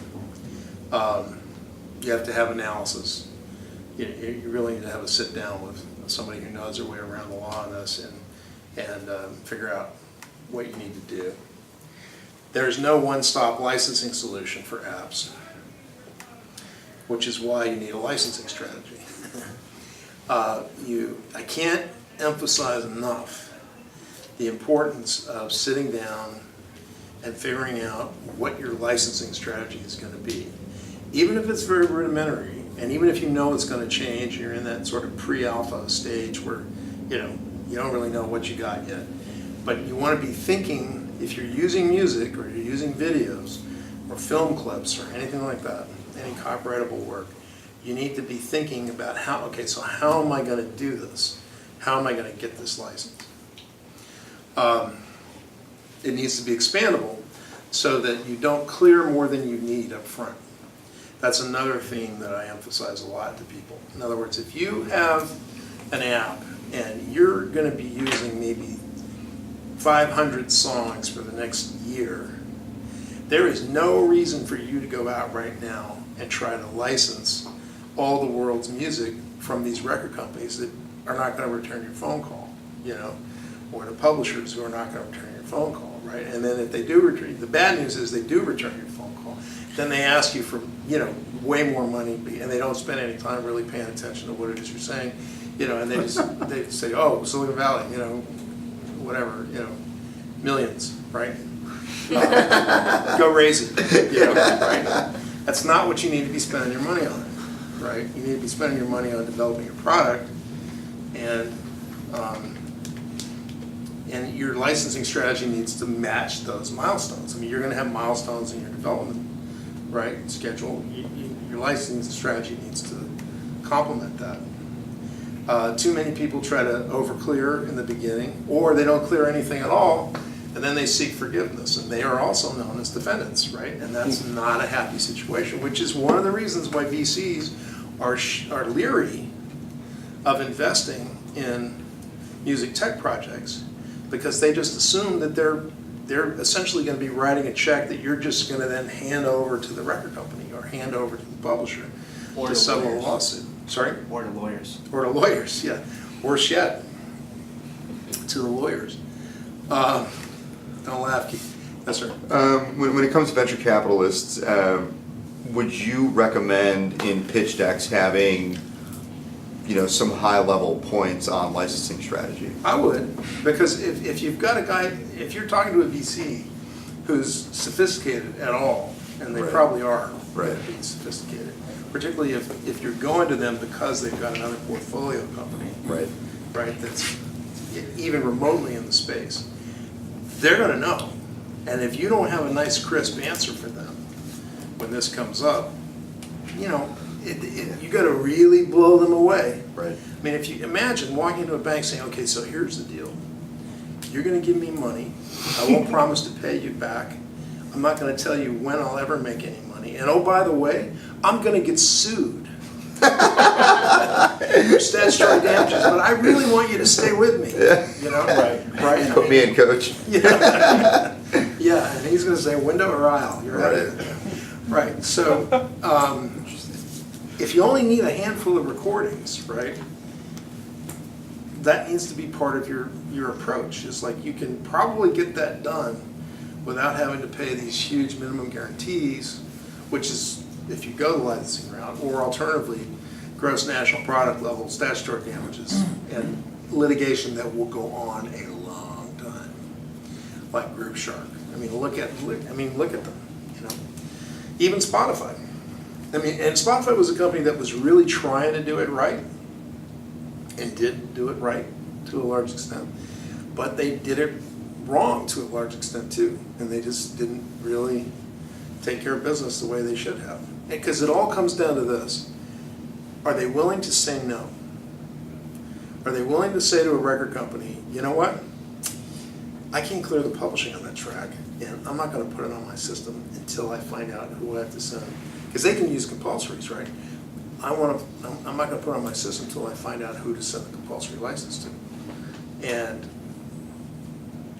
You have to have analysis. You really need to have a sit down with somebody who knows their way around the law on this and figure out what you need to do. There's no one-stop licensing solution for apps, which is why you need a licensing strategy. I can't emphasize enough the importance of sitting down and figuring out what your licensing strategy is going to be. Even if it's very rudimentary, and even if you know it's going to change, you're in that sort of pre-alpha stage where you don't really know what you got yet. But you want to be thinking, if you're using music or you're using videos or film clips or anything like that, any copyrightable work, you need to be thinking about how am I going to do this? How am I going to get this license? It needs to be expandable so that you don't clear more than you need up front. That's another theme that I emphasize a lot to people. In other words, if you have an app and you're going to be using maybe 500 songs for the next year, there is no reason for you to go out right now and try to license all the world's music from these record companies that are not going to return your phone call, or the publishers who are not going to return your phone call, right? And then if they do return, the bad news is they do return your phone call, then they ask you for, way more money, and they don't spend any time really paying attention to what it is you're saying, and they say, oh, Silicon Valley, whatever, millions, right? Go raise it, right? That's not what you need to be spending your money on, right? You need to be spending your money on developing your product, and your licensing strategy needs to match those milestones. I mean, you're going to have milestones in your development, right, schedule. Your licensing strategy needs to complement that. Too many people try to over-clear in the beginning, or they don't clear anything at all, and then they seek forgiveness, and they are also known as defendants, right? And that's not a happy situation, which is one of the reasons why VCs are leery of investing in music tech projects, because they just assume that they're essentially going to be writing a check that you're just going to then hand over to the record company or hand over to the publisher to settle a lawsuit. Sorry? Or to lawyers. Or to lawyers, yeah. Worse yet, to the lawyers. Don't laugh, Keith. Yes, sir. When it comes to venture capitalists, would you recommend in pitch decks having some high-level points on licensing strategy? I would, because if you've got a guy, if you're talking to a VC who's sophisticated at all, and they probably are being sophisticated, particularly if you're going to them because they've got another portfolio company, right, that's even remotely in the space, they're going to know. And if you don't have a nice, crisp answer for them when this comes up, you got to really blow them away. Right. I mean, if you imagine walking into a bank saying, okay, so here's the deal. You're going to give me money. I won't promise to pay you back. I'm not going to tell you when I'll ever make any money. And oh, by the way, I'm going to get sued for statutory damages, but I really want you to stay with me. Right. Put me in, coach. Yeah, and he's going to say window or aisle. You're right. Right. So, if you only need a handful of recordings, right, that needs to be part of your approach. It's like you can probably get that done without having to pay these huge minimum guarantees, which is, if you go the licensing route, or alternatively, gross national product level statutory damages and litigation that will go on a long time, like Group Shark. I mean, look at them. Even Spotify. I mean, and Spotify was a company that was really trying to do it right, and did do it right to a large extent, but they did it wrong to a large extent too, and they just didn't really take care of business the way they should have. Because it all comes down to this. Are they willing to say no? Are they willing to say to a record company, you know what? I can't clear the publishing on that track, and I'm not going to put it on my system until I find out who I have to send. Because they can use compulsories, right? I'm not going to put it on my system until I find out who to send the compulsory license to. And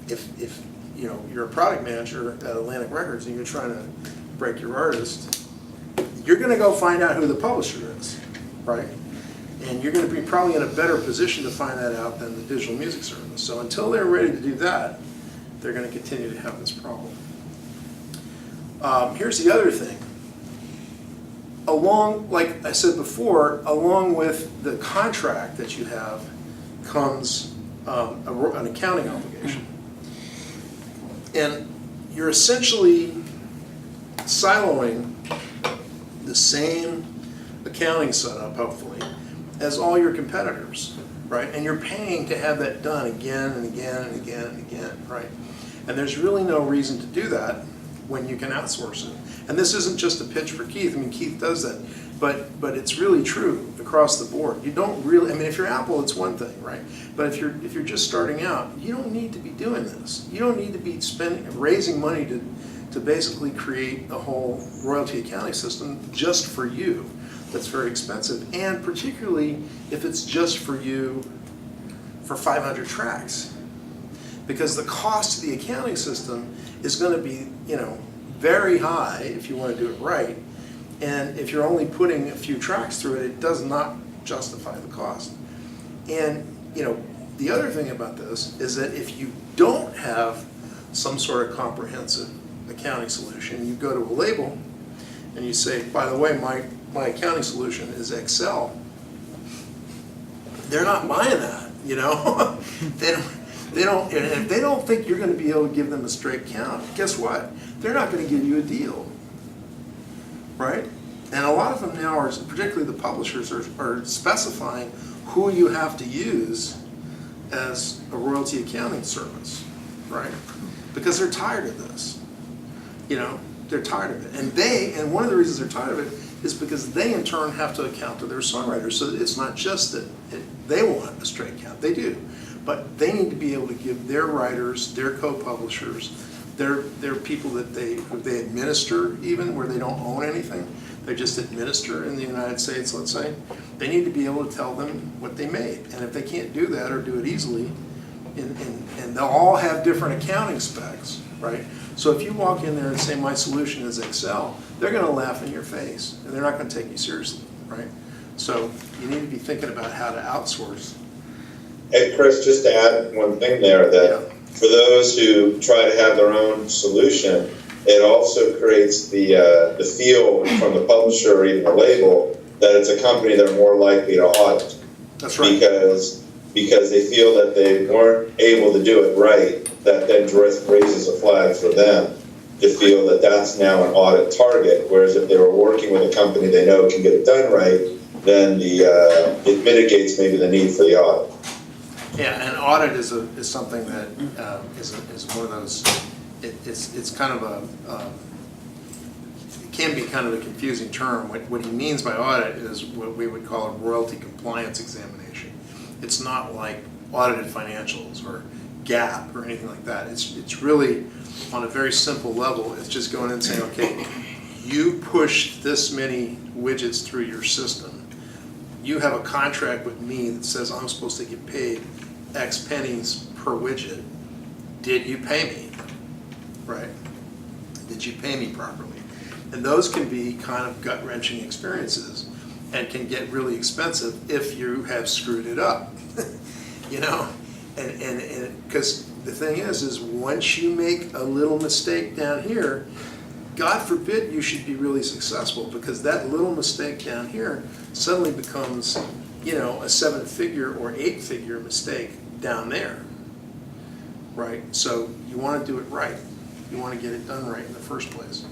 if you know, you're a product manager at Atlantic Records and you're trying to break your artist, you're going to go find out who the publisher is, right? And you're going to be probably in a better position to find that out than the digital music service. So until they're ready to do that, they're going to continue to have this problem. Here's the other thing. Like I said before, along with the contract that you have comes an accounting obligation. And you're essentially siloing the same accounting setup, hopefully, as all your competitors, right? And you're paying to have that done again and again and again and again, right? And there's really no reason to do that when you can outsource it. And this isn't just a pitch for Keith. I mean, Keith does that, but it's really true across the board. You don't really, I mean, if you're Apple, it's one thing, right? But if you're just starting out, you don't need to be doing this. You don't need to be raising money to basically create a whole royalty accounting system just for you. That's very expensive, and particularly if it's just for you for 500 tracks. Because the cost of the accounting system is going to be, you know, very high if you want to do it right. And if you're only putting a few tracks through it, it does not justify the cost. And, you know, the other thing about this is that if you don't have some sort of comprehensive accounting solution, you go to a label and you say, by the way, my accounting solution is Excel. They're not buying that, you know. They don't, and if they don't think you're going to be able to give them a straight count, guess what? They're not going to give you a deal, right? And a lot of them now are, particularly the publishers, are specifying who you have to use as a royalty accounting service, right? Because they're tired of this, you know. They're tired of it, and one of the reasons they're tired of it is because they in turn have to account to their songwriters. So it's not just that they want a straight count; they do, but they need to be able to give their writers, their co-publishers, their people that they administer, even where they don't own anything, they just administer in the United States. Let's say they need to be able to tell them what they made, and if they can't do that or do it easily, and they'll all have different accounting specs, right? So if you walk in there and say, my solution is Excel, they're going to laugh in your face, and they're not going to take you seriously, right? So you need to be thinking about how to outsource. Hey, Chris, just to add one thing there, that for those who try to have their own solution, it also creates the feel from the publisher or even the label that it's a company they're more likely to audit. That's right. Because they feel that they weren't able to do it right, that then raises a flag for them to feel that that's now an audit target. Whereas if they were working with a company they know can get it done right, then it mitigates maybe the need for the audit. Yeah, and audit is something that is one of those. It's kind of it can be kind of a confusing term. What he means by audit is what we would call a royalty compliance examination. It's not like audited financials or GAAP or anything like that. It's really on a very simple level. It's just going in and saying, okay, you pushed this many widgets through your system. You have a contract with me that says I'm supposed to get paid X pennies per widget. Did you pay me? Right? Did you pay me properly? And those can be kind of gut-wrenching experiences and can get really expensive if you have screwed it up. You know? And because the thing is once you make a little mistake down here, God forbid you should be really successful, because that little mistake down here suddenly becomes, you know, a 7-figure or 8-figure mistake down there, right? So you want to do it right. You want to get it done right in the first place.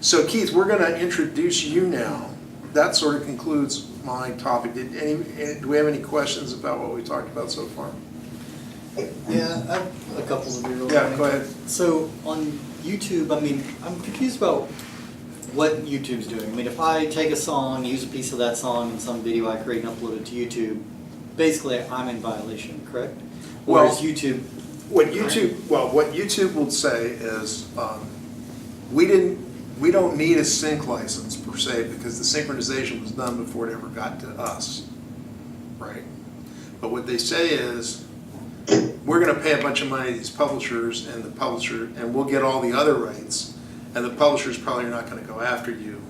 So Keith, we're going to introduce you now. That sort of concludes my topic. Do we have any questions about what we talked about so far? Yeah, I have a couple of you. Yeah, go ahead. So on YouTube, I mean, I'm confused about what YouTube's doing. I mean, if I take a song, use a piece of that song in some video I create and upload it to YouTube, basically I'm in violation, correct? Or is YouTube? What YouTube will say is, we don't need a sync license per se because the synchronization was done before it ever got to us, right? But what they say is, we're going to pay a bunch of money to these publishers, and we'll get all the other rights, and the publishers probably are not going to go after you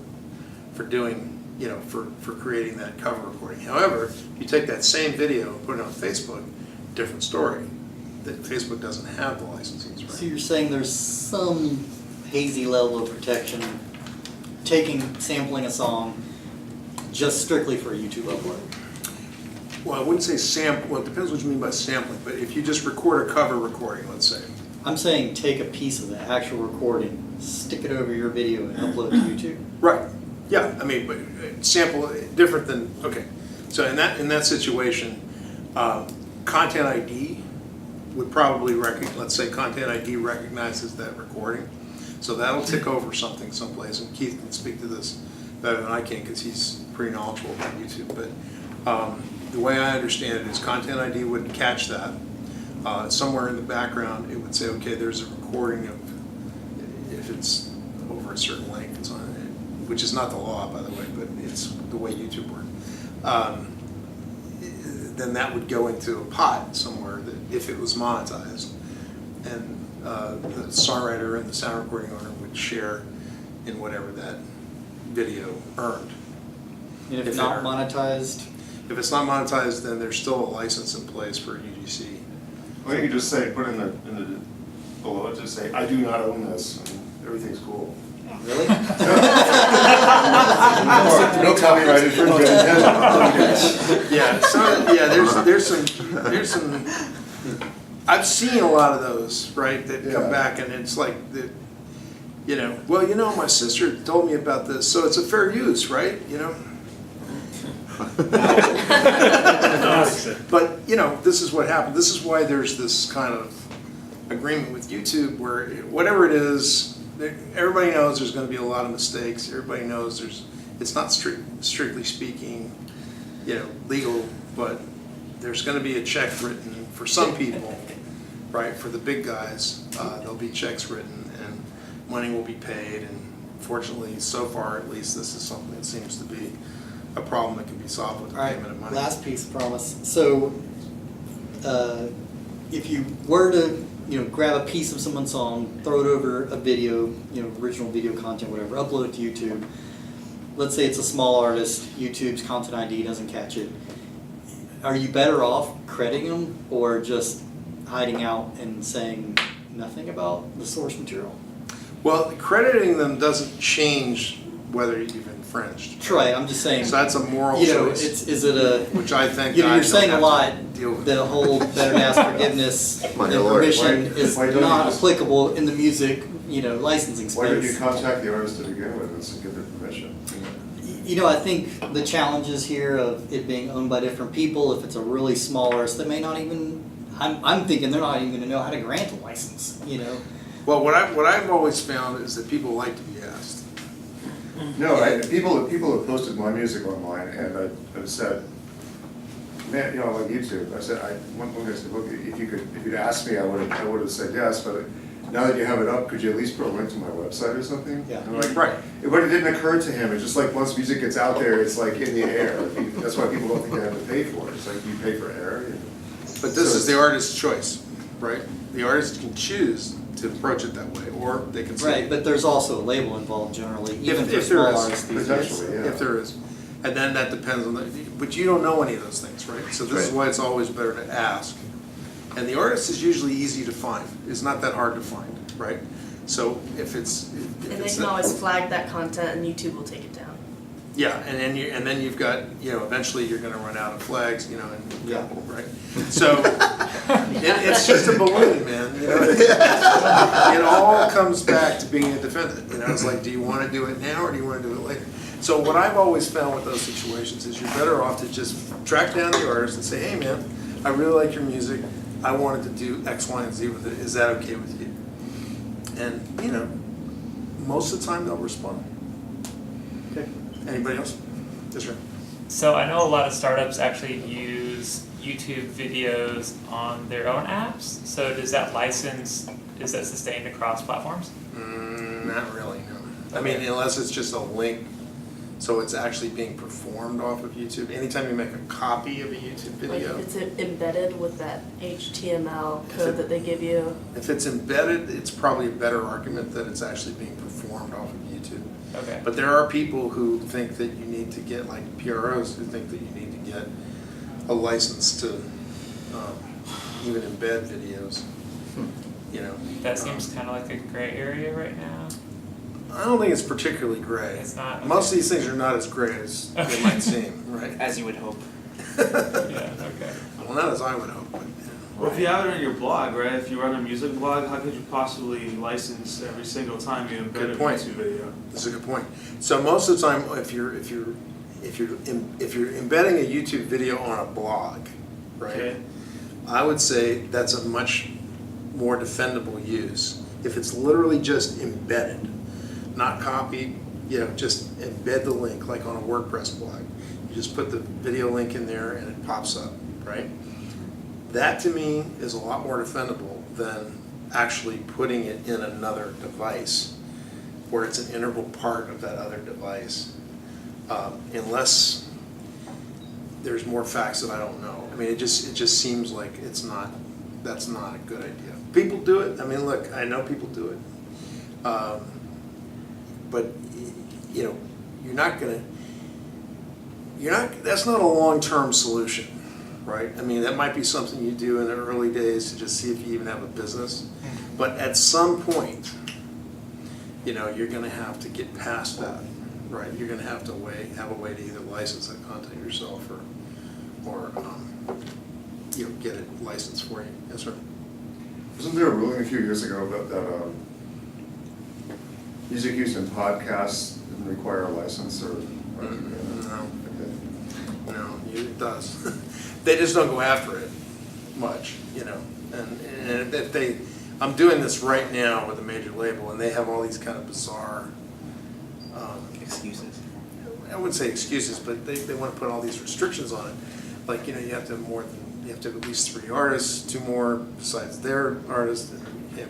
for doing, for creating that cover recording. However, if you take that same video and put it on Facebook, different story. That Facebook doesn't have the licensing rights. So you're saying there's some hazy level of protection, sampling a song just strictly for a YouTube upload? Well, I wouldn't say sample. Well, it depends what you mean by sampling. But if you just record a cover recording, let's say. I'm saying take a piece of the actual recording, stick it over your video, and upload it to YouTube. Right. Yeah. I mean, but sample different than okay. So in that situation, Content ID would probably let's say Content ID recognizes that recording, so that'll tick over something someplace. And Keith can speak to this better than I can because he's pretty knowledgeable about YouTube. But the way I understand it is Content ID would catch that. Somewhere in the background, it would say, okay, there's a recording of, if it's over a certain length, it's on it, which is not the law, by the way, but it's the way YouTube works. Then that would go into a pot somewhere that if it was monetized, and the songwriter and the sound recording owner would share in whatever that video earned. And if not monetized? If it's not monetized, then there's still a license in place for UGC. Or you could just say, put in the below it, just say, I do not own this, and everything's cool. Really? No copyright infringement. There's some. I've seen a lot of those, right? That come back, and it's like my sister told me about this, so it's a fair use, right? But this is what happened. This is why there's this kind of agreement with YouTube where whatever it is, everybody knows there's going to be a lot of mistakes. Everybody knows it's not strictly speaking, legal, but there's going to be a check written for some people, right? For the big guys, there'll be checks written and money will be paid. And fortunately, so far at least, this is something that seems to be a problem that can be solved with the payment of money. Last piece of promise. So, if you were to, grab a piece of someone's song, throw it over a video, original video content, whatever, upload it to YouTube. Let's say it's a small artist, YouTube's Content ID doesn't catch it. Are you better off crediting them or just hiding out and saying nothing about the source material? Well, crediting them doesn't change whether you've infringed. Right, I'm just saying. So that's a moral choice. Is it a? Which I think you're saying a lot. With. The whole better ask forgiveness and permission is not applicable in the music, licensing space. Why did you contact the artist to begin with and give their permission? I think the challenges here of it being owned by different people. If it's a really small artist, that may not even. I'm thinking they're not even going to know how to grant a license. Well, what I've always found is that people like to be asked. No, people have posted my music online, and I've said, man, like YouTube. I said, one guy said, look, if you'd asked me, I would have said yes, but now that you have it up, could you at least put a link to my website or something? Yeah. And I'm like, right. But it didn't occur to him. It's just like once music gets out there, it's like in the air. That's why people don't think they have to pay for it. It's like you pay for air. But this is the artist's choice, right? The artist can choose to approach it that way, or they can say. Right, but there's also a label involved generally, even for if small there is, artists these days. potentially, yeah. If there is. And then that depends on but you don't know any of those things, right? So this is why it's always better to ask. And the artist is usually easy to find. It's not that hard to find, right? So if it's... And they can always flag that content and YouTube will take it down. Yeah, and then you've got, eventually you're gonna run out of flags, and right? So, it's just a balloon, man, It all comes back to being a defendant, It's like, do you wanna do it now or do you wanna do it later? So what I've always found with those situations is you're better off to just track down the artist and say, hey man, I really like your music, I wanted to do X, Y, and Z with it. Is that okay with you? And, you know, most of the time they'll respond. Okay. Anybody else? Yes, sir. So I know a lot of startups actually use YouTube videos on their own apps. So does that license, is that sustained across platforms? Not really, no. I mean, unless it's just a link, so it's actually being performed off of YouTube. Anytime you make a copy of a YouTube video. Like if it's embedded with that HTML code that they give you. If it's embedded, it's probably a better argument that it's actually being performed off of YouTube. Okay. But there are people who think that you need to get, like PROs, who think that you need to get a license to even embed videos. You know. That seems kind of like a gray area right now. I don't think it's particularly gray. It's not. Okay. Most of these things are not as gray as they might seem, right? As you would hope. Yeah, okay. Well, not as I would hope, but Well, if you have it on your blog, right? If you run a music blog, how could you possibly license every single time you embed Good a point. YouTube video? That's a good point. So most of the time, if you're embedding a YouTube video on a blog, right? Okay. I would say that's a much more defendable use. If it's literally just embedded, not copied, you know, just embed the link like on a WordPress blog. You just put the video link in there and it pops up, right? That to me is a lot more defendable than actually putting it in another device where it's an integral part of that other device. Unless there's more facts that I don't know. I mean, it just seems like that's not a good idea. People do it. I mean, look, I know people do it. But, you know, that's not a long-term solution, right? I mean, that might be something you do in the early days to just see if you even have a business. But at some point, you know, you're gonna have to get past that, right? You're gonna have to have a way to either license that content yourself or you know, get it licensed for you. Yes, sir. Wasn't there a ruling a few years ago that music use in podcasts didn't require a license or? No, it does. They just don't go after it much, you know. And if I'm doing this right now with a major label, and they have all these kind of bizarre Excuses. I wouldn't say excuses, but they want to put all these restrictions on it. Like, you know, you have to have at least 3 artists, 2 more besides their artist, and it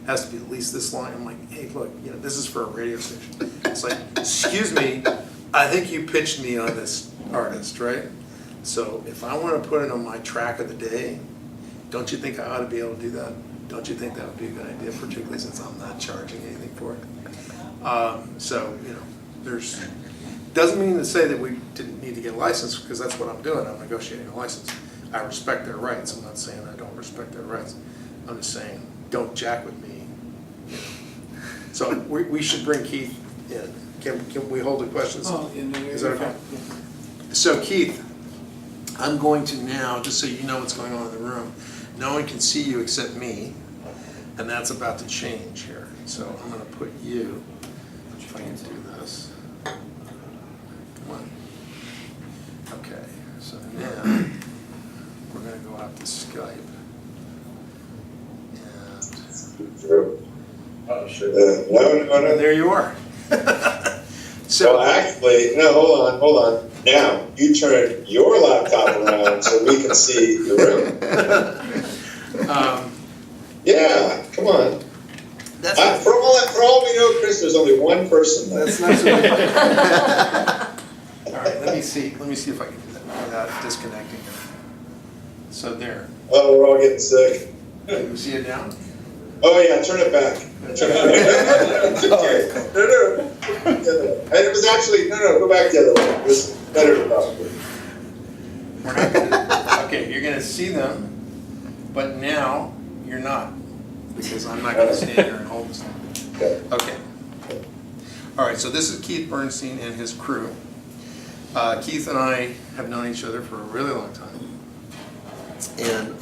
has to be at least this long. I'm like, hey, look, you know, this is for a radio station. It's like, excuse me, I think you pitched me on this artist, right? So if I want to put it on my track of the day, don't you think I ought to be able to do that? Don't you think that would be a good idea, particularly since I'm not charging anything for it? So, you know, doesn't mean to say that we didn't need to get a license, because that's what I'm doing. I'm negotiating a license. I respect their rights. I'm not saying I don't respect their rights. I'm just saying, don't jack with me. You know. So we should bring Keith in. Can we hold the questions? Is that okay? So Keith, I'm going to now, just so you know what's going on in the room, no one can see you except me, and that's about to change here. So I'm going to put you, if I can do this. Come on. Okay, so now we're going to go out to Skype. Oh, sure. No. There you are. So well, actually, no, hold on. Now, you turn your laptop around so we can see the room. Yeah, come on. For all we know, Chris, there's only one person left. That's not so All right, let me see if I can do that without disconnecting it. So there. Oh, we're all getting sick. You see it now? Oh yeah, turn it back. Turn it back. No. And it was actually, no, go back the other way. It was better probably. Okay, you're gonna see them, but now you're not, because I'm not gonna stand here and hold this thing. Okay. All right, so this is Keith Bernstein and his crew. Keith and I have known each other for a really long time. And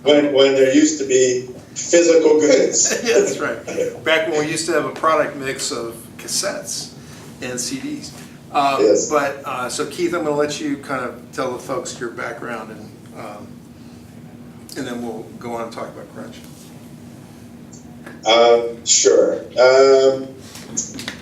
when there used to be physical goods. Yeah, that's right. Back when we used to have a product mix of cassettes and CDs. Yes. But so Keith, I'm going to let you kind of tell the folks your background and and then we'll go on and talk about Crunch. Sure.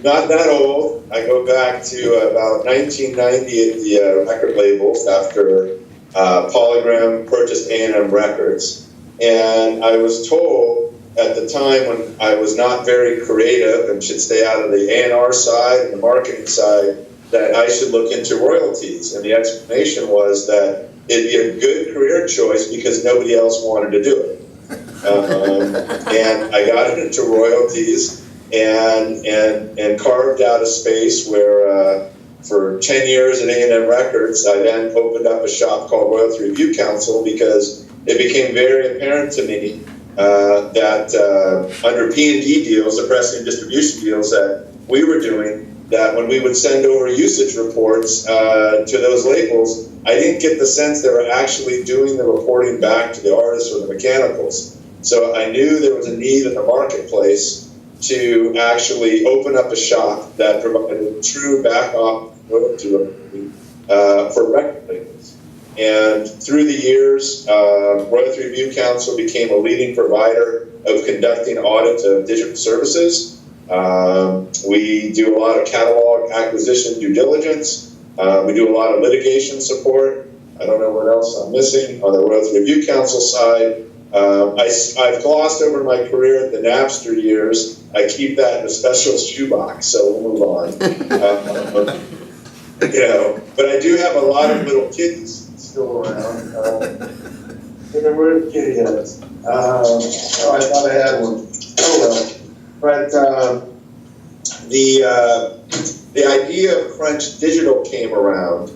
Not that old. I go back to about 1990 at the record labels after Polygram purchased A&M Records. And I was told at the time when I was not very creative and should stay out of the A&R side and the marketing side that I should look into royalties. And the explanation was that it'd be a good career choice because nobody else wanted to do it. And I got into royalties and carved out a space where for 10 years at A&M Records, I then opened up a shop called Royalty Review Council because it became very apparent to me that under P&D deals, the pressing and distribution deals that we were doing, that when we would send over usage reports to those labels, I didn't get the sense they were actually doing the reporting back to the artists or the mechanicals. So I knew there was a need in the marketplace to actually open up a shop that provided true back-office royalty reporting for record labels. And through the years, Royalty Review Council became a leading provider of conducting audits of digital services. We do a lot of catalog acquisition due diligence. We do a lot of litigation support. I don't know what else I'm missing on the Royalty Review Council side. I've glossed over my career at the Napster years. I keep that in a special shoebox, so we'll move on. But I do have a lot of little kitties still around. Where are the kitty heads? I thought I had one. Oh well. But the idea of Crunch Digital came around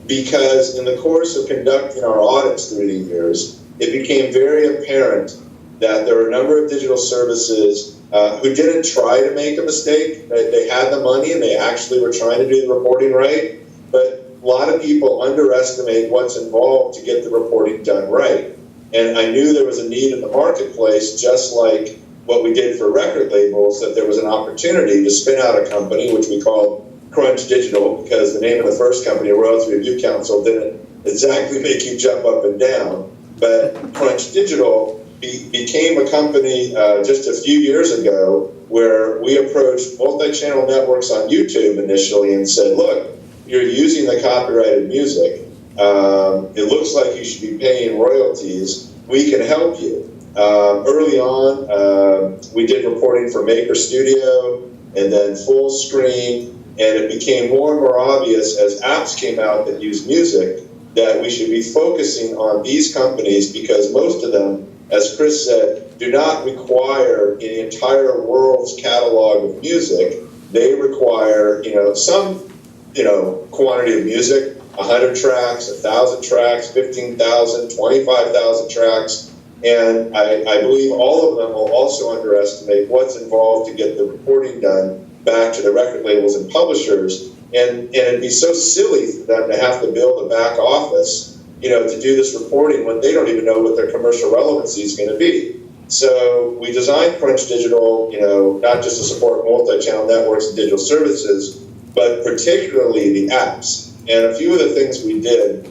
because in the course of conducting our audits through the years, it became very apparent that there were a number of digital services who didn't try to make a mistake. They had the money and they actually were trying to do the reporting right, but a lot of people underestimate what's involved to get the reporting done right. And I knew there was a need in the marketplace, just like what we did for record labels, that there was an opportunity to spin out a company, which we called Crunch Digital, because the name of the first company, Royalty Review Council, didn't exactly make you jump up and down. But Crunch Digital became a company just a few years ago where we approached multi-channel networks on YouTube initially and said, look, you're using the copyrighted music. It looks like you should be paying royalties. We can help you. Early on, we did reporting for Maker Studio and then Full Screen, and it became more and more obvious as apps came out that use music that we should be focusing on these companies because most of them, as Chris said, do not require an entire world's catalog of music. They require, some, quantity of music, 100 tracks, 1,000 tracks, 15,000, 25,000 tracks. And I believe all of them will also underestimate what's involved to get the reporting done back to the record labels and publishers. And it'd be so silly for them to have to build a back office, to do this reporting when they don't even know what their commercial relevancy is going to be. So we designed Crunch Digital, not just to support multi-channel networks and digital services, but particularly the apps. And a few of the things we did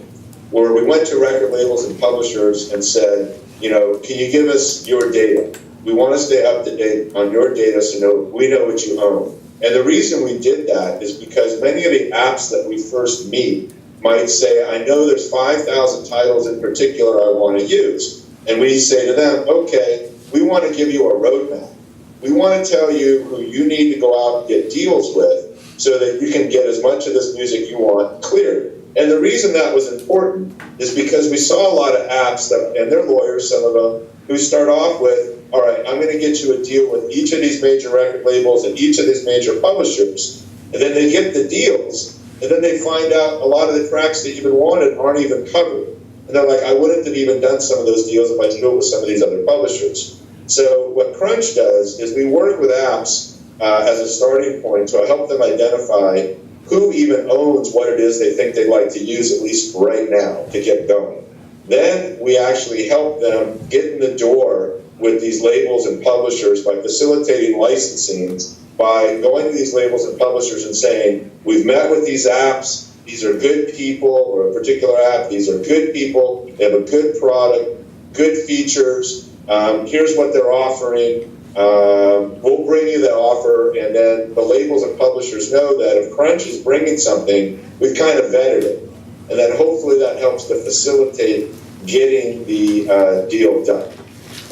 were we went to record labels and publishers and said, can you give us your data? We want to stay up to date on your data so we know what you own. And the reason we did that is because many of the apps that we first meet might say, I know there's 5,000 titles in particular I want to use. And we say to them, okay, we want to give you a roadmap. We want to tell you who you need to go out and get deals with so that you can get as much of this music you want cleared. And the reason that was important is because we saw a lot of apps that, and they're lawyers, some of them, who start off with, all right, I'm going to get you a deal with each of these major record labels and each of these major publishers. And then they get the deals, and then they find out a lot of the tracks that you've been wanted aren't even covered. And they're like, I wouldn't have even done some of those deals if I knew it with some of these other publishers. So what Crunch does is we work with apps as a starting point to help them identify who even owns what it is they think they'd like to use, at least right now, to get going. Then we actually help them get in the door with these labels and publishers by facilitating licensing, by going to these labels and publishers and saying, we've met with these apps, these are good people, or a particular app, these are good people, they have a good product, good features. Here's what they're offering. We'll bring you the offer, and then the labels and publishers know that if Crunch is bringing something, we've kind of vetted it. And then hopefully that helps to facilitate getting the deal done.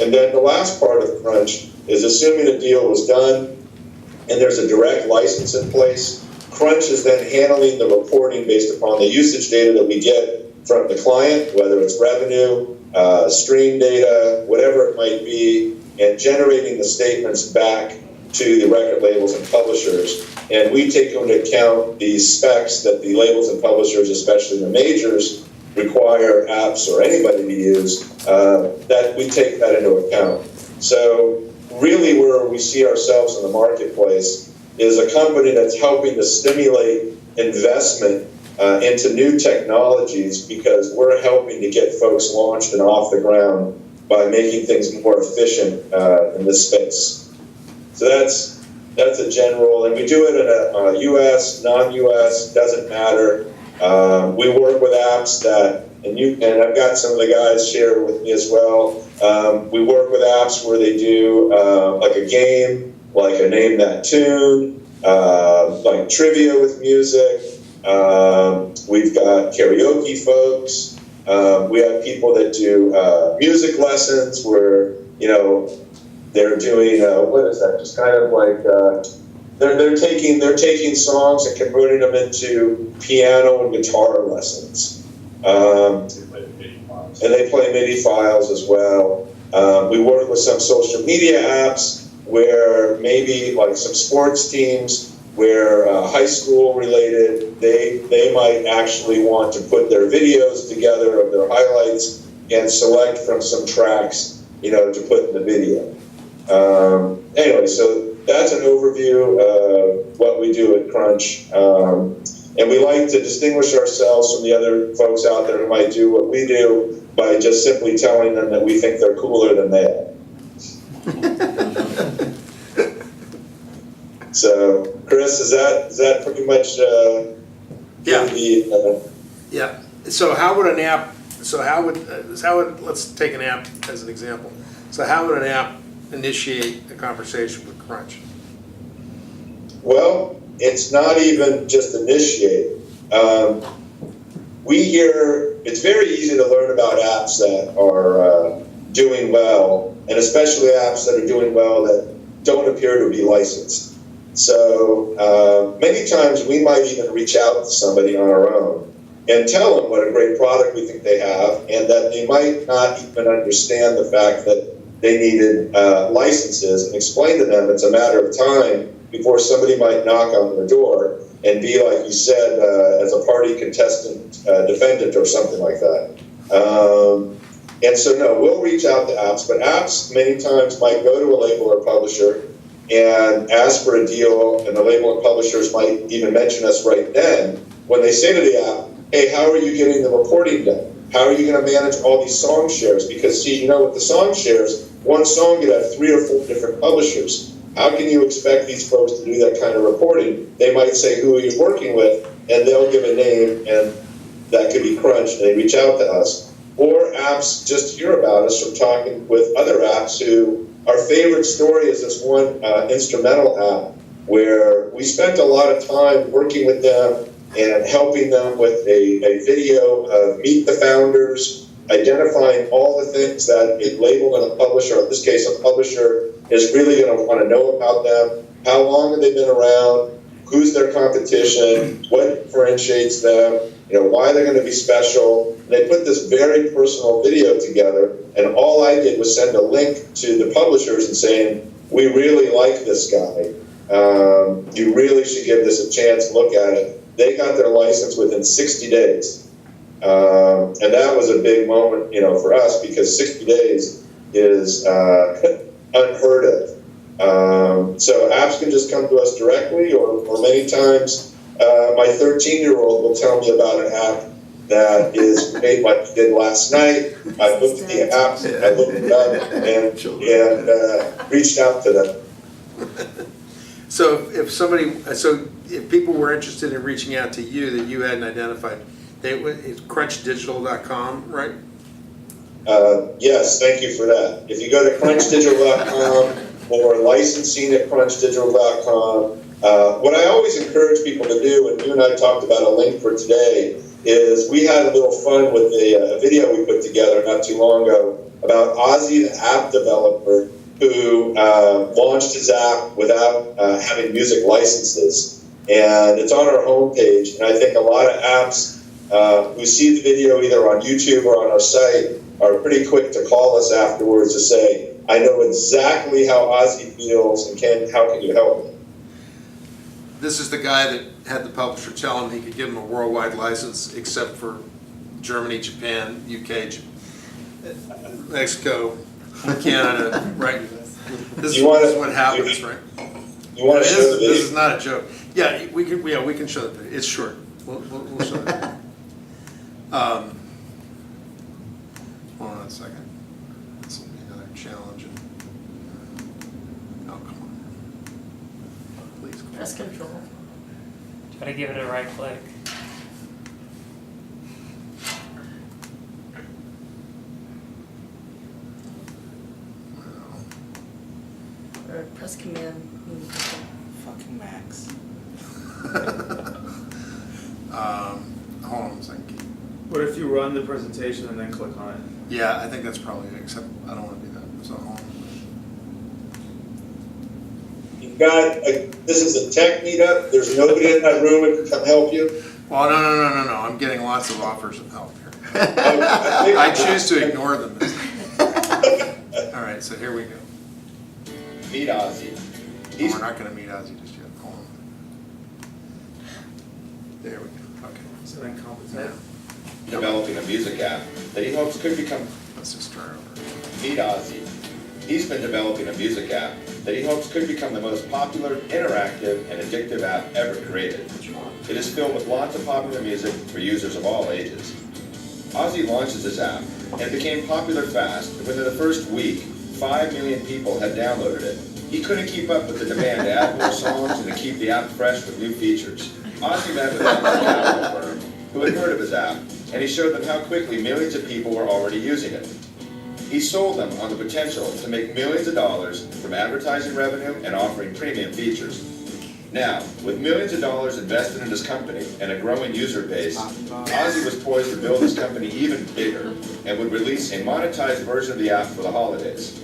And then the last part of Crunch is assuming a deal was done and there's a direct license in place. Crunch is then handling the reporting based upon the usage data that we get from the client, whether it's revenue, stream data, whatever it might be, and generating the statements back to the record labels and publishers. And we take into account the specs that the labels and publishers, especially the majors, require apps or anybody to use, that we take that into account. So really where we see ourselves in the marketplace is a company that's helping to stimulate investment into new technologies, because we're helping to get folks launched and off the ground by making things more efficient in this space. So that's a general, and we do it in a US, non-US, doesn't matter. We work with apps that, and I've got some of the guys share with me as well. We work with apps where they do like a game, like a Name That Tune, like trivia with music. We've got karaoke folks. We have people that do music lessons where, you know, they're doing, what is that? Just kind of like, they're taking songs and converting them into piano and guitar lessons. And they play MIDI files as well. We work with some social media apps where maybe like some sports teams where high school related, they might actually want to put their videos together of their highlights and select from some tracks, you know, to put in the video. Anyway, so that's an overview of what we do at Crunch. And we like to distinguish ourselves from the other folks out there who might do what we do by just simply telling them that we think they're cooler than they are. So, Chris, is that pretty much Yeah. So how would an app? Let's take an app as an example. So how would an app initiate a conversation with Crunch? Well, it's not even just initiate. We hear it's very easy to learn about apps that are doing well, and especially apps that are doing well that don't appear to be licensed. So many times we might even reach out to somebody on our own and tell them what a great product we think they have, and that they might not even understand the fact that they needed licenses, and explain to them it's a matter of time before somebody might knock on their door and be, like you said, as a party contestant, defendant or something like that. And so, no, we'll reach out to apps, but apps many times might go to a label or publisher and ask for a deal, and the label and publishers might even mention us right then when they say to the app, hey, how are you getting the reporting done? How are you going to manage all these song shares? Because, see, you know, with the song shares, one song could have 3 or 4 different publishers. How can you expect these folks to do that kind of reporting? They might say who you're working with, and they'll give a name, and that could be Crunch, and they reach out to us. Or apps just hear about us from talking with other apps who, our favorite story is this one instrumental app where we spent a lot of time working with them and helping them with a video of Meet the Founders, identifying all the things that a label and a publisher, in this case a publisher, is really going to want to know about them. How long have they been around? Who's their competition? What differentiates them? You know, why they're going to be special. And they put this very personal video together, and all I did was send a link to the publishers and saying, we really like this guy. You really should give this a chance, look at it. They got their license within 60 days. And that was a big moment, you know, for us, because 60 days is unheard of. So apps can just come to us directly, or many times my 13-year-old will tell me about an app that is made like he did last night. I looked at the app, I looked it up, and reached out to them. So if people were interested in reaching out to you that you hadn't identified, it's crunchdigital.com, right? Yes, thank you for that. If you go to crunchdigital.com or licensing at crunchdigital.com, what I always encourage people to do, and you and I talked about a link for today, is we had a little fun with a video we put together not too long ago about Ozzy, the app developer, who launched his app without having music licenses. And it's on our homepage, and I think a lot of apps who see the video either on YouTube or on our site are pretty quick to call us afterwards to say, I know exactly how Ozzy feels, and how can you help me? This is the guy that had the publisher tell him he could give him a worldwide license except for Germany, Japan, UK, Mexico, Canada, right? This is what happens, right? You want to show the video? This is not a joke. Yeah, we can show the video. It's short. We'll show it. Hold on a second. This will be another challenge. Oh, come on. Please. Press control. Try to give it a right click. Or press command. Fucking Max. Hold on a second. What if you run the presentation and then click on it? Yeah, I think that's probably it, except I don't want to do that. So hold on. You've got this is a tech meetup. There's nobody in that room who can come help you. Well, no. I'm getting lots of offers of help here. I choose to ignore them. All right, so here we go. Meet Ozzy. We're not going to meet Ozzy just yet. Hold on. There we go. Okay. So then compensate. Developing a music app that he hopes could become. Let's just start over. Meet Ozzy. He's been developing a music app that he hopes could become the most popular, interactive, and addictive app ever created. It is filled with lots of popular music for users of all ages. Ozzy launches his app and became popular fast, and within the first week, 5 million people had downloaded it. He couldn't keep up with the demand to add more songs and to keep the app fresh with new features. Ozzy met with a capital firm who had heard of his app, and he showed them how quickly millions of people were already using it. He sold them on the potential to make millions of dollars from advertising revenue and offering premium features. Now, with millions of dollars invested in his company and a growing user base, Ozzy was poised to build his company even bigger and would release a monetized version of the app for the holidays.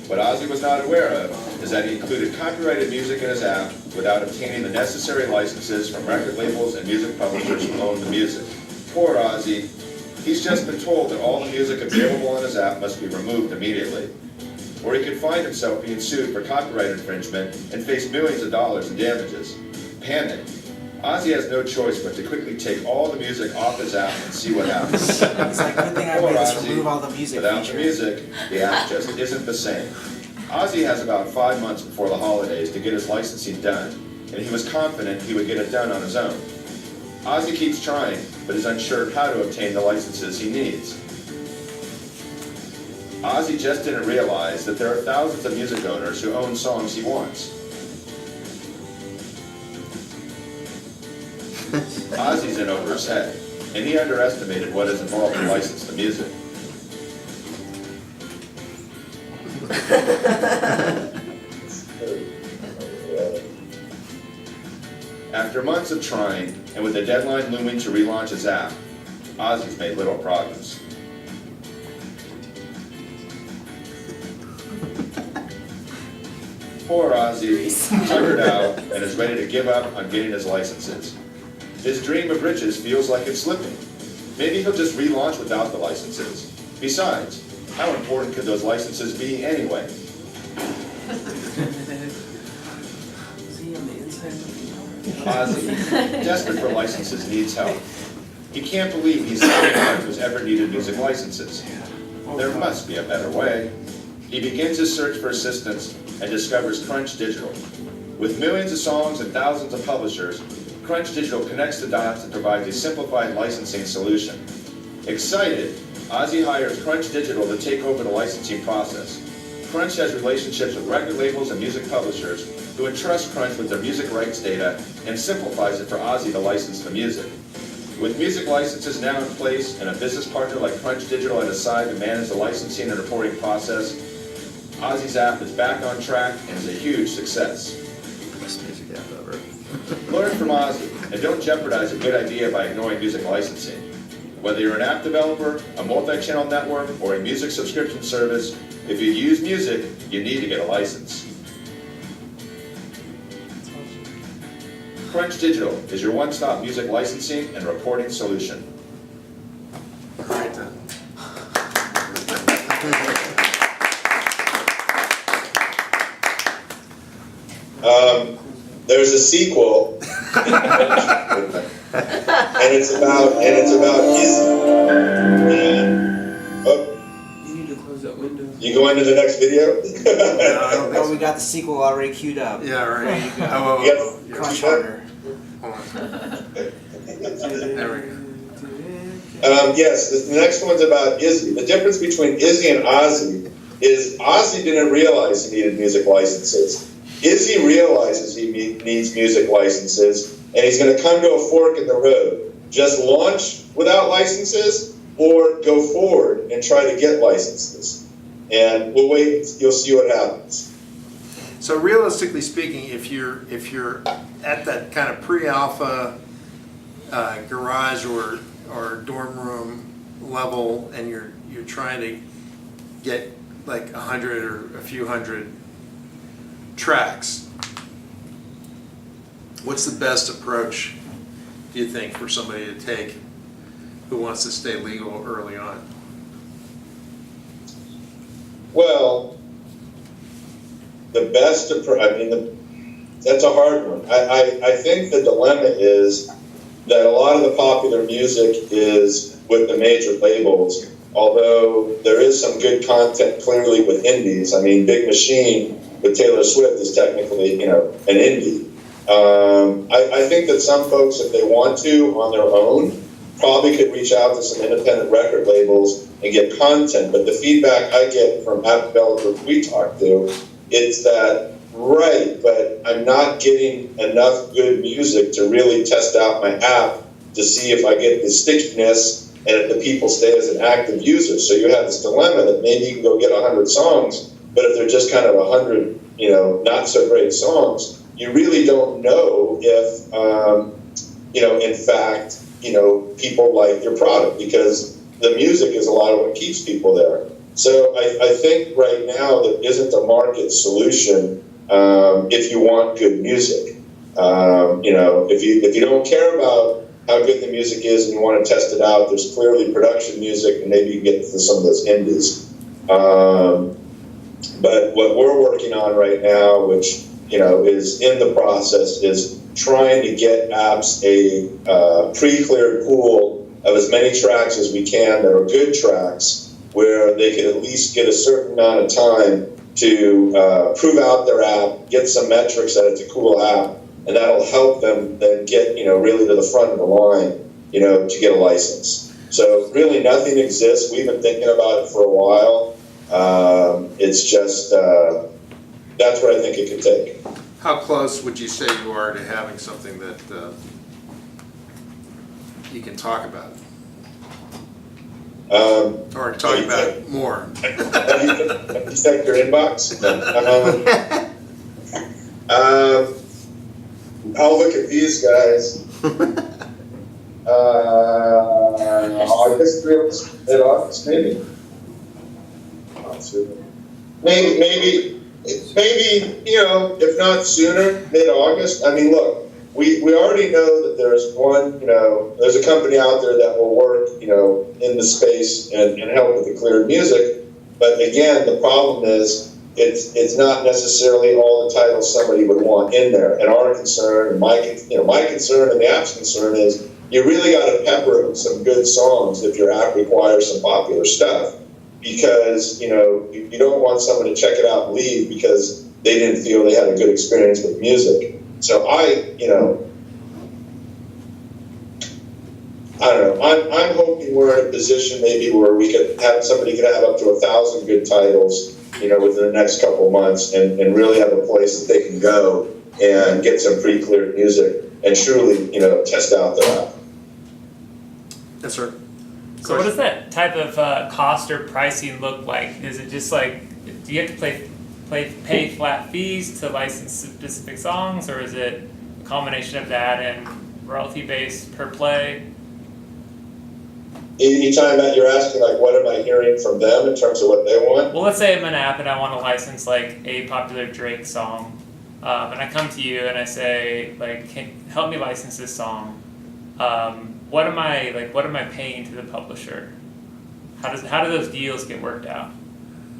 What Ozzy was not aware of is that he included copyrighted music in his app without obtaining the necessary licenses from record labels and music publishers who own the music. Poor Ozzy. He's just been told that all the music available on his app must be removed immediately. Or he could find himself being sued for copyright infringement and face millions of dollars in damages. Panic. Ozzy has no choice but to quickly take all the music off his app and see what happens. It's like, good thing I Poor made this Ozzy. remove all the music Without feature. the music, the app just isn't the same. Ozzy has about 5 months before the holidays to get his licensing done, and he was confident he would get it done on his own. Ozzy keeps trying, but is unsure how to obtain the licenses he needs. Ozzy just didn't realize that there are thousands of music owners who own songs he wants. Ozzy's in over his head, and he underestimated what is involved to license the music. After months of trying, and with the deadline looming to relaunch his app, Ozzy's made little progress. Poor Ozzy, tuckered out, and is ready to give up on getting his licenses. His dream of riches feels like it's slipping. Maybe he'll just relaunch without the licenses. Besides, how important could those licenses be anyway? Ozzy, desperate for licenses, needs help. He can't believe he's the only one who's ever needed music licenses. There must be a better way. He begins his search for assistance and discovers Crunch Digital. With millions of songs and thousands of publishers, Crunch Digital connects the dots and provides a simplified licensing solution. Excited, Ozzy hires Crunch Digital to take over the licensing process. Crunch has relationships with record labels and music publishers who entrust Crunch with their music rights data and simplifies it for Ozzy to license the music. With music licenses now in place and a business partner like Crunch Digital at his side to manage the licensing and reporting process, Ozzy's app is back on track and is a huge success. Best music app ever. Learn from Ozzy and don't jeopardize a good idea by ignoring music licensing. Whether you're an app developer, a multi-channel network, or a music subscription service, if you use music, you need to get a license. Crunch Digital is your one-stop music licensing and reporting solution. Great then. There's a sequel, and it's about Izzy. Oh, You need to close that window. you go into the next video. Oh, we got the sequel already queued up. Yeah, right. There you go. Yep. Crunch harder. Hold on. There we go. Yes, the next one's about Izzy. The difference between Izzy and Ozzy is Ozzy didn't realize he needed music licenses. Izzy realizes he needs music licenses, and he's going to come to a fork in the road. Just launch without licenses, or go forward and try to get licenses. And we'll wait, you'll see what happens. So realistically speaking, if you're at that kind of pre-alpha garage or dorm room level, and you're trying to get like 100 or a few hundred tracks, what's the best approach, do you think, for somebody to take who wants to stay legal early on? Well, the best approach, that's a hard one. I think the dilemma is that a lot of the popular music is with the major labels, although there is some good content clearly with indies. I mean, Big Machine with Taylor Swift is technically, an indie. I think that some folks, if they want to on their own, probably could reach out to some independent record labels and get content. But the feedback I get from app developers we talk to, it's that, right, but I'm not getting enough good music to really test out my app to see if I get the stickiness and if the people stay as an active user. So you have this dilemma that maybe you can go get 100 songs, but if they're just kind of 100, not so great songs, you really don't know if, in fact, people like your product, because the music is a lot of what keeps people there. So I think right now there isn't a market solution if you want good music. If you don't care about how good the music is and you want to test it out, there's clearly production music, and maybe you can get to some of those indies. But what we're working on right now, which is in the process, is trying to get apps a pre-cleared pool of as many tracks as we can that are good tracks, where they can at least get a certain amount of time to prove out their app, get some metrics that it's a cool app, and that'll help them then get really to the front of the line, to get a license. So really nothing exists. We've been thinking about it for a while. It's just that's what I think it could take. How close would you say you are to having something that you can talk about? Or talk about it more? Have you checked your inbox? I'll look at these guys. August, mid-August, maybe. Maybe, if not sooner, mid-August. I mean, look, we already know that there's one, there's a company out there that will work, in the space and help with the cleared music. But again, the problem is it's not necessarily all the titles somebody would want in there. And our concern, and my concern and the app's concern is you really got to pepper it with some good songs if your app requires some popular stuff. Because, you don't want someone to check it out and leave because they didn't feel they had a good experience with music. So I don't know. I'm hoping we're in a position maybe where somebody could have up to 1,000 good titles, within the next couple of months, and really have a place that they can go and get some pre-cleared music and truly, test out their app. Yes, sir. So what does that type of cost or pricing look like? Is it just like, do you have to pay flat fees to license specific songs, or is it a combination of that and royalty based per play? Anytime that you're asking, like, what am I hearing from them in terms of what they want? Well, let's say I'm an app and I want to license like a popular Drake song, and I come to you and I say, like, help me license this song. What am I paying to the publisher? How do those deals get worked out?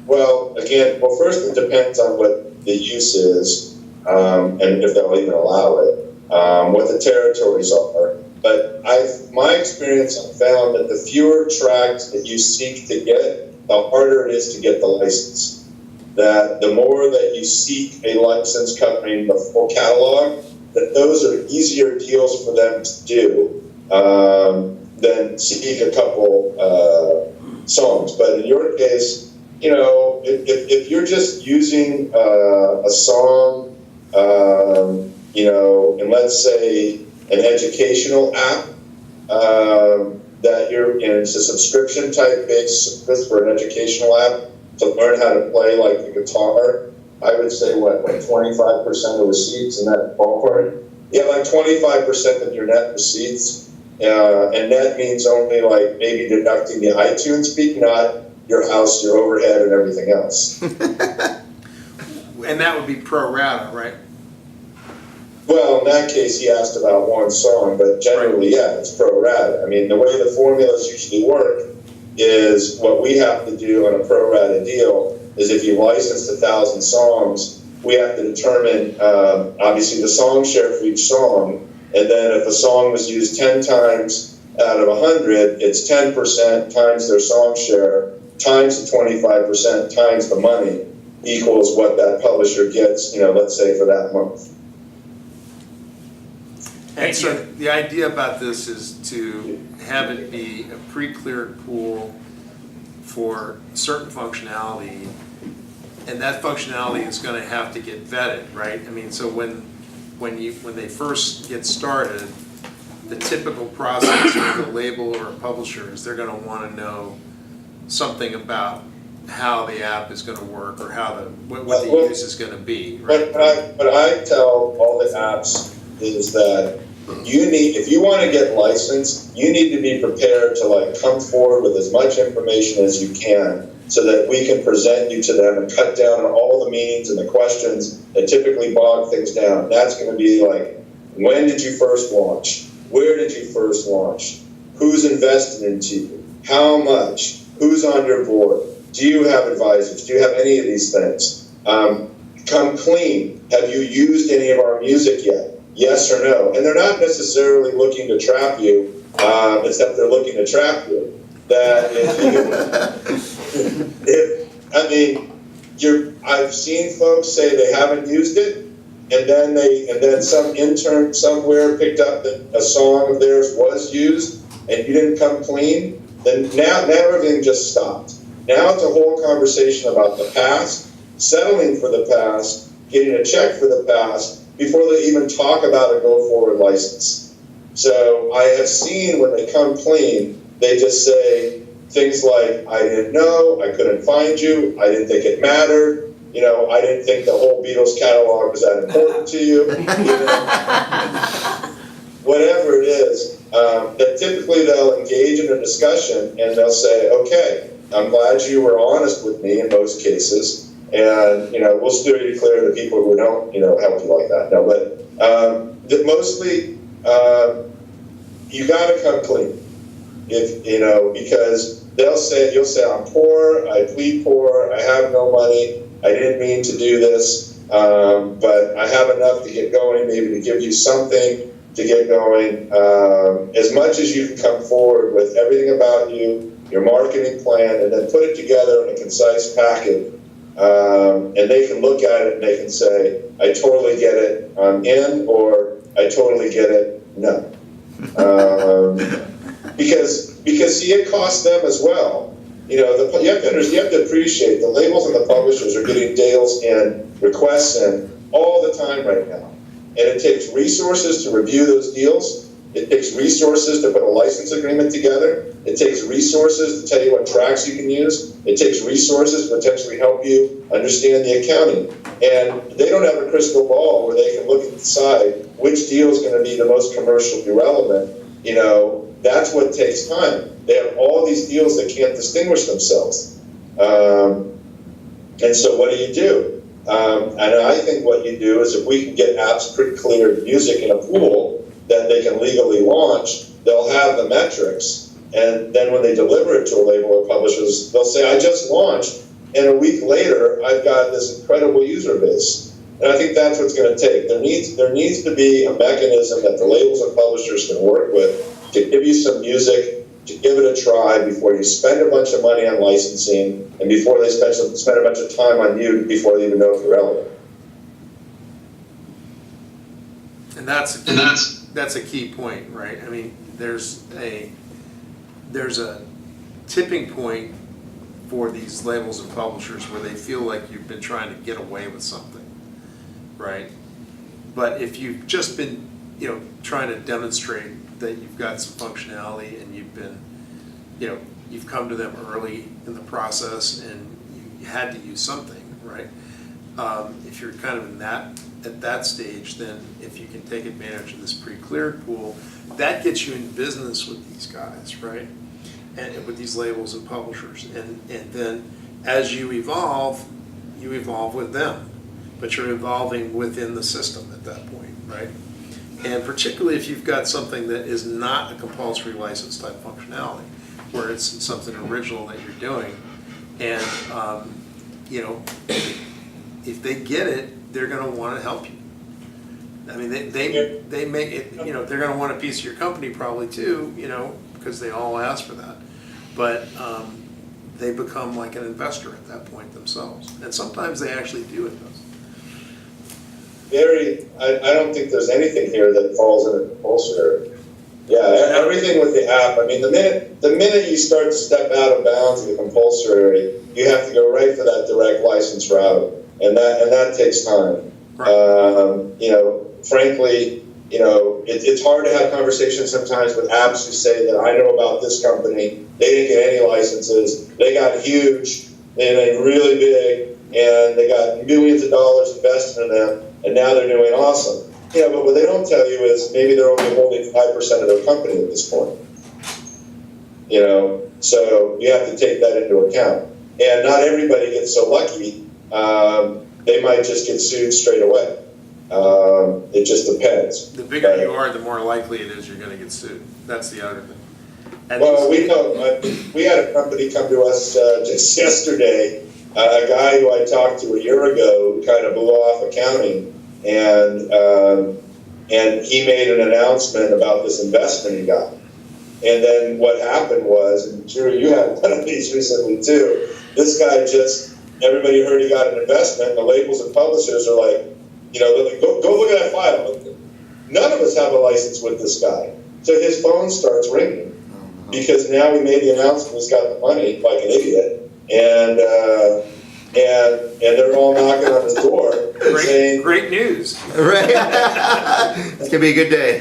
Well, again, first it depends on what the use is, and if they'll even allow it, what the territories are. But my experience, I've found that the fewer tracks that you seek to get, the harder it is to get the license. That the more that you seek a license covering the full catalog, that those are easier deals for them to do than seek a couple songs. But in your case, you know, if you're just using a song, you know, and let's say an educational app that you're in, it's a subscription type base for an educational app to learn how to play like the guitar. I would say what 25% of receipts in that ballpark. Yeah, like 25% of your net receipts, and net means only like maybe deducting the iTunes fee, not your house, your overhead, and everything else. And that would be pro rata, right? Well, in that case, he asked about one song, but generally, yeah, it's pro rata. I mean, the way the formulas usually work is what we have to do on a pro rata deal is if you licensed 1,000 songs, we have to determine, obviously, the song share for each song, and then if a song was used 10 times out of 100, it's 10% times their song share times the 25% times the money equals what that publisher gets, you know, let's say for that month. And so the idea about this is to have it be a pre-cleared pool for certain functionality, and that functionality is going to have to get vetted, right? I mean, so when they first get started, the typical process with a label or a publisher is they're going to want to know something about how the app is going to work or how what the use is going to be, right? But I tell all the apps is that if you want to get licensed, you need to be prepared to like come forward with as much information as you can so that we can present you to them and cut down on all the meanings and the questions that typically bog things down. And that's going to be like, when did you first launch? Where did you first launch? Who's invested into you? How much? Who's on your board? Do you have advisors? Do you have any of these things? Come clean. Have you used any of our music yet? Yes or no? And they're not necessarily looking to trap you, except they're looking to trap you. That I've seen folks say they haven't used it, and then some intern somewhere picked up that a song of theirs was used, and you didn't come clean. Then now everything just stopped. Now it's a whole conversation about the past, settling for the past, getting a check for the past, before they even talk about a go-forward license. So I have seen when they come clean, they just say things like, I didn't know, I couldn't find you, I didn't think it mattered, you know, I didn't think the whole Beatles catalog was that important to you. Whatever it is, that typically they'll engage in a discussion and they'll say, okay, I'm glad you were honest with me in most cases. And, you know, we'll steer you clear to people who don't, you know, help you like that. No, but mostly, you got to come clean. If, you know, because you'll say, I'm poor, I plead poor, I have no money, I didn't mean to do this, but I have enough to get going, maybe to give you something to get going. As much as you can come forward with everything about you, your marketing plan, and then put it together in a concise package. And they can look at it and they can say, I totally get it, I'm in, or I totally get it, no. Because see, it costs them as well. You know, you have to appreciate the labels and the publishers are getting deals in, requests in, all the time right now. And it takes resources to review those deals. It takes resources to put a license agreement together. It takes resources to tell you what tracks you can use. It takes resources to potentially help you understand the accounting. And they don't have a crystal ball where they can look and decide which deal is going to be the most commercially relevant. You know, that's what takes time. They have all these deals that can't distinguish themselves. And so what do? And I think what you do is if we can get apps pretty clear music in a pool that they can legally launch, they'll have the metrics. And then when they deliver it to a label or publishers, they'll say, I just launched, and a week later, I've got this incredible user base. And I think that's what's going to take. There needs to be a mechanism that the labels and publishers can work with to give you some music, to give it a try before you spend a bunch of money on licensing and before they spend a bunch of time on you before they even know if you're relevant. And that's a key point, right? I mean, there's a tipping point for these labels and publishers where they feel like you've been trying to get away with something, right? But if you've just been, trying to demonstrate that you've got some functionality and you've been, you've come to them early in the process and you had to use something, right? If you're kind of at that stage, then if you can take advantage of this pre-cleared pool, that gets you in business with these guys, right? And with these labels and publishers. And then as you evolve with them, but you're evolving within the system at that point, right? And particularly if you've got something that is not a compulsory license type functionality, where it's something original that you're doing, and if they get it, they're going to want to help you. I mean, they make it. They're going to want a piece of your company probably too. Because they all ask for that, but they become like an investor at that point themselves, and sometimes they actually do it. I don't think there's anything here that falls in a compulsory. Yeah, everything with the app. I mean, the minute you start to step out of bounds of the compulsory, you have to go right for that direct license route, and that takes time. Right. Frankly, it's hard to have conversations sometimes with apps who say that I know about this company. They didn't get any licenses. They got huge. They made really big, and they got millions of dollars invested in them, and now they're doing awesome. But what they don't tell you is maybe they're only holding 5% of their company at this point. So you have to take that into account. And not everybody gets so lucky. They might just get sued straight away. It just depends. The bigger you are, the more likely it is you're going to get sued. That's the other thing. And well, we know. We had a company come to us just yesterday. A guy who I talked to a year ago who kind of blew off accounting, and he made an announcement about this investment he got. And then what happened was, and Drew, you had one of these recently too. This guy everybody heard he got an investment, and the labels and publishers are like, go look at that file. None of us have a license with this guy. So his phone starts ringing because now we made the announcement he's got the money like an idiot, and they're all knocking on his door saying, "Great news!" Right? It's gonna be a good day.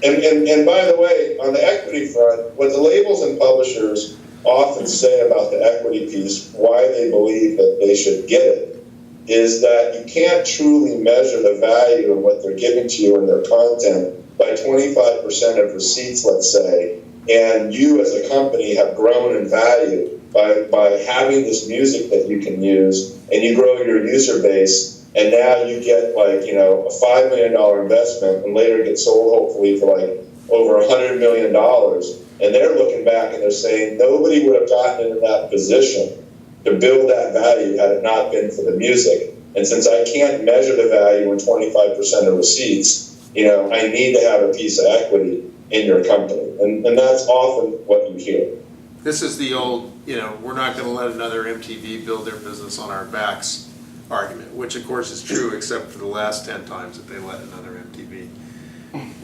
And by the way, on the equity front, what the labels and publishers often say about the equity piece, why they believe that they should get it, is that you can't truly measure the value of what they're giving to you in their content by 25% of receipts, let's say, and you as a company have grown in value by having this music that you can use, and you grow your user base, and now you get a $5 million investment, and later get sold hopefully for over $100 million, and they're looking back and they're saying nobody would have gotten into that position to build that value had it not been for the music. And since I can't measure the value in 25% of receipts, I need to have a piece of equity in your company. And that's often what you hear. This is the old, we're not going to let another MTV build their business on our backs argument, which of course is true except for the last 10 times that they let another MTV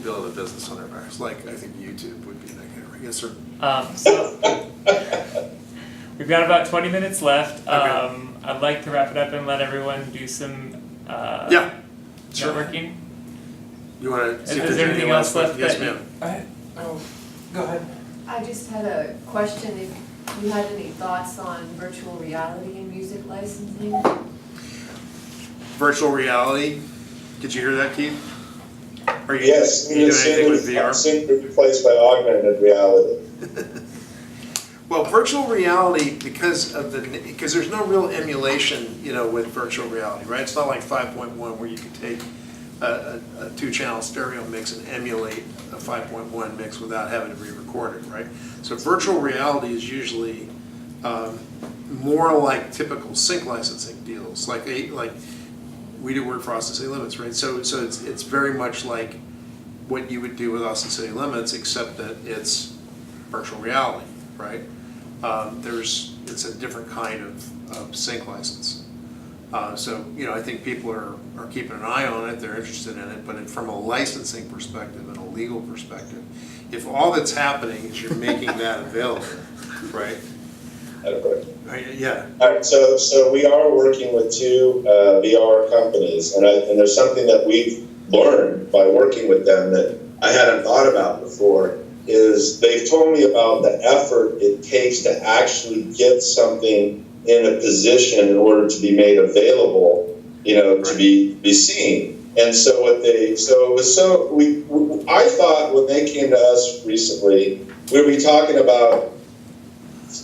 build a business on their backs. Like, I think YouTube would be that category. Yes, sir. So we've got about 20 minutes left. Okay. I'd like to wrap it up and let everyone do some networking. Sure. Sure. Sure. Sure. Sure. Sure. You want to see if Is there's there anything anything else else? left Yes, that ma'am. Go ahead. I just had a question, if you had any thoughts on virtual reality and music licensing? Virtual reality, did you hear that, Keith? Are you, Yes, you doing anything with VR? soon to be replaced by augmented reality. Well, virtual reality, because there's no real emulation, with virtual reality, right? It's not like 5.1 where you can take a 2-channel stereo mix and emulate a 5.1 mix without having to re-record it, right? So virtual reality is usually more like typical sync licensing deals, like we do work for Austin City Limits, right? So it's very much like what you would do with Austin City Limits, except that it's virtual reality, right? It's a different kind of sync license. So I think people are keeping an eye on it, they're interested in it, but from a licensing perspective and a legal perspective, if all that's happening is you're making that available, right? Yeah. All right, so we are working with 2 VR companies, and there's something that we've learned by working with them that I hadn't thought about before, is they've told me about the effort it takes to actually get something in a position in order to be made available, to be seen. And so I thought when they came to us recently, we'd be talking about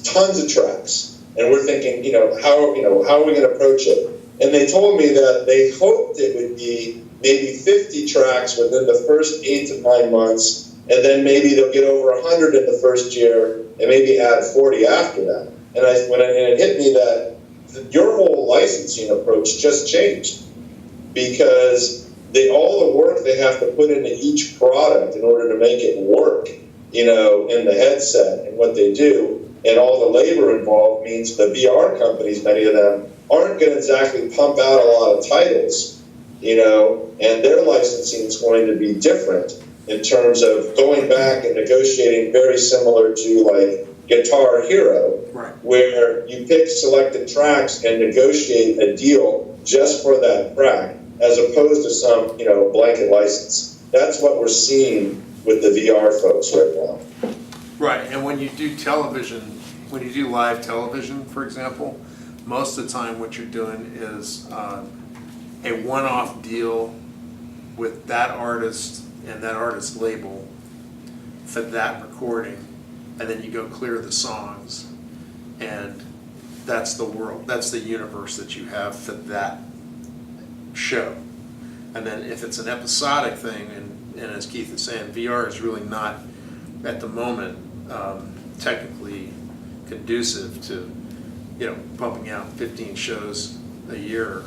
tons of tracks, and we're thinking, how are we going to approach it? And they told me that they hoped it would be maybe 50 tracks within the first 8 to 9 months, and then maybe they'll get over 100 in the first year, and maybe add 40 after that. And it hit me that your whole licensing approach just changed, because all the work they have to put into each product in order to make it work, in the headset and what they do, and all the labor involved means the VR companies, many of them, aren't going to exactly pump out a lot of titles, and their licensing is going to be different in terms of going back and negotiating, very similar to like Guitar Hero, right, where you pick selected tracks and negotiate a deal just for that track, as opposed to some, blanket license. That's what we're seeing with the VR folks right now. Right, and when you do television, when you do live television, for example, most of the time what you're doing is a one-off deal with that artist and that artist's label for that recording, and then you go clear the songs, and that's the world, that's the universe that you have for that show. And then if it's an episodic thing, and as Keith is saying, VR is really not, at the moment, technically conducive to, pumping out 15 shows a year,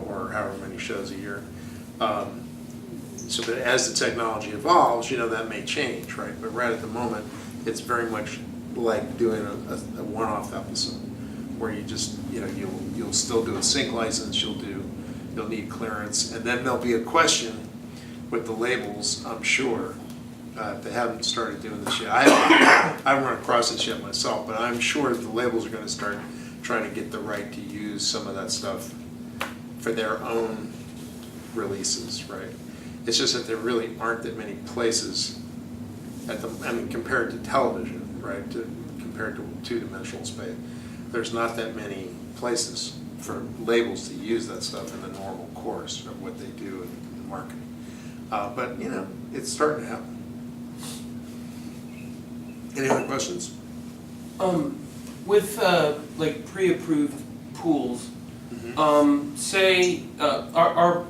or however many shows a year. But as the technology evolves, that may change, right? But right at the moment, it's very much like doing a one-off episode, where you just, you'll still do a sync license, you'll need clearance, and then there'll be a question with the labels, I'm sure. If they haven't started doing this yet, I haven't run across this yet myself, but I'm sure that the labels are going to start trying to get the right to use some of that stuff for their own releases, right? It's just that there really aren't that many places compared to television, right? Compared to two-dimensional space, there's not that many places for labels to use that stuff in the normal course of what they do in marketing. But it's starting to happen. Any other questions? With like pre-approved pools, say are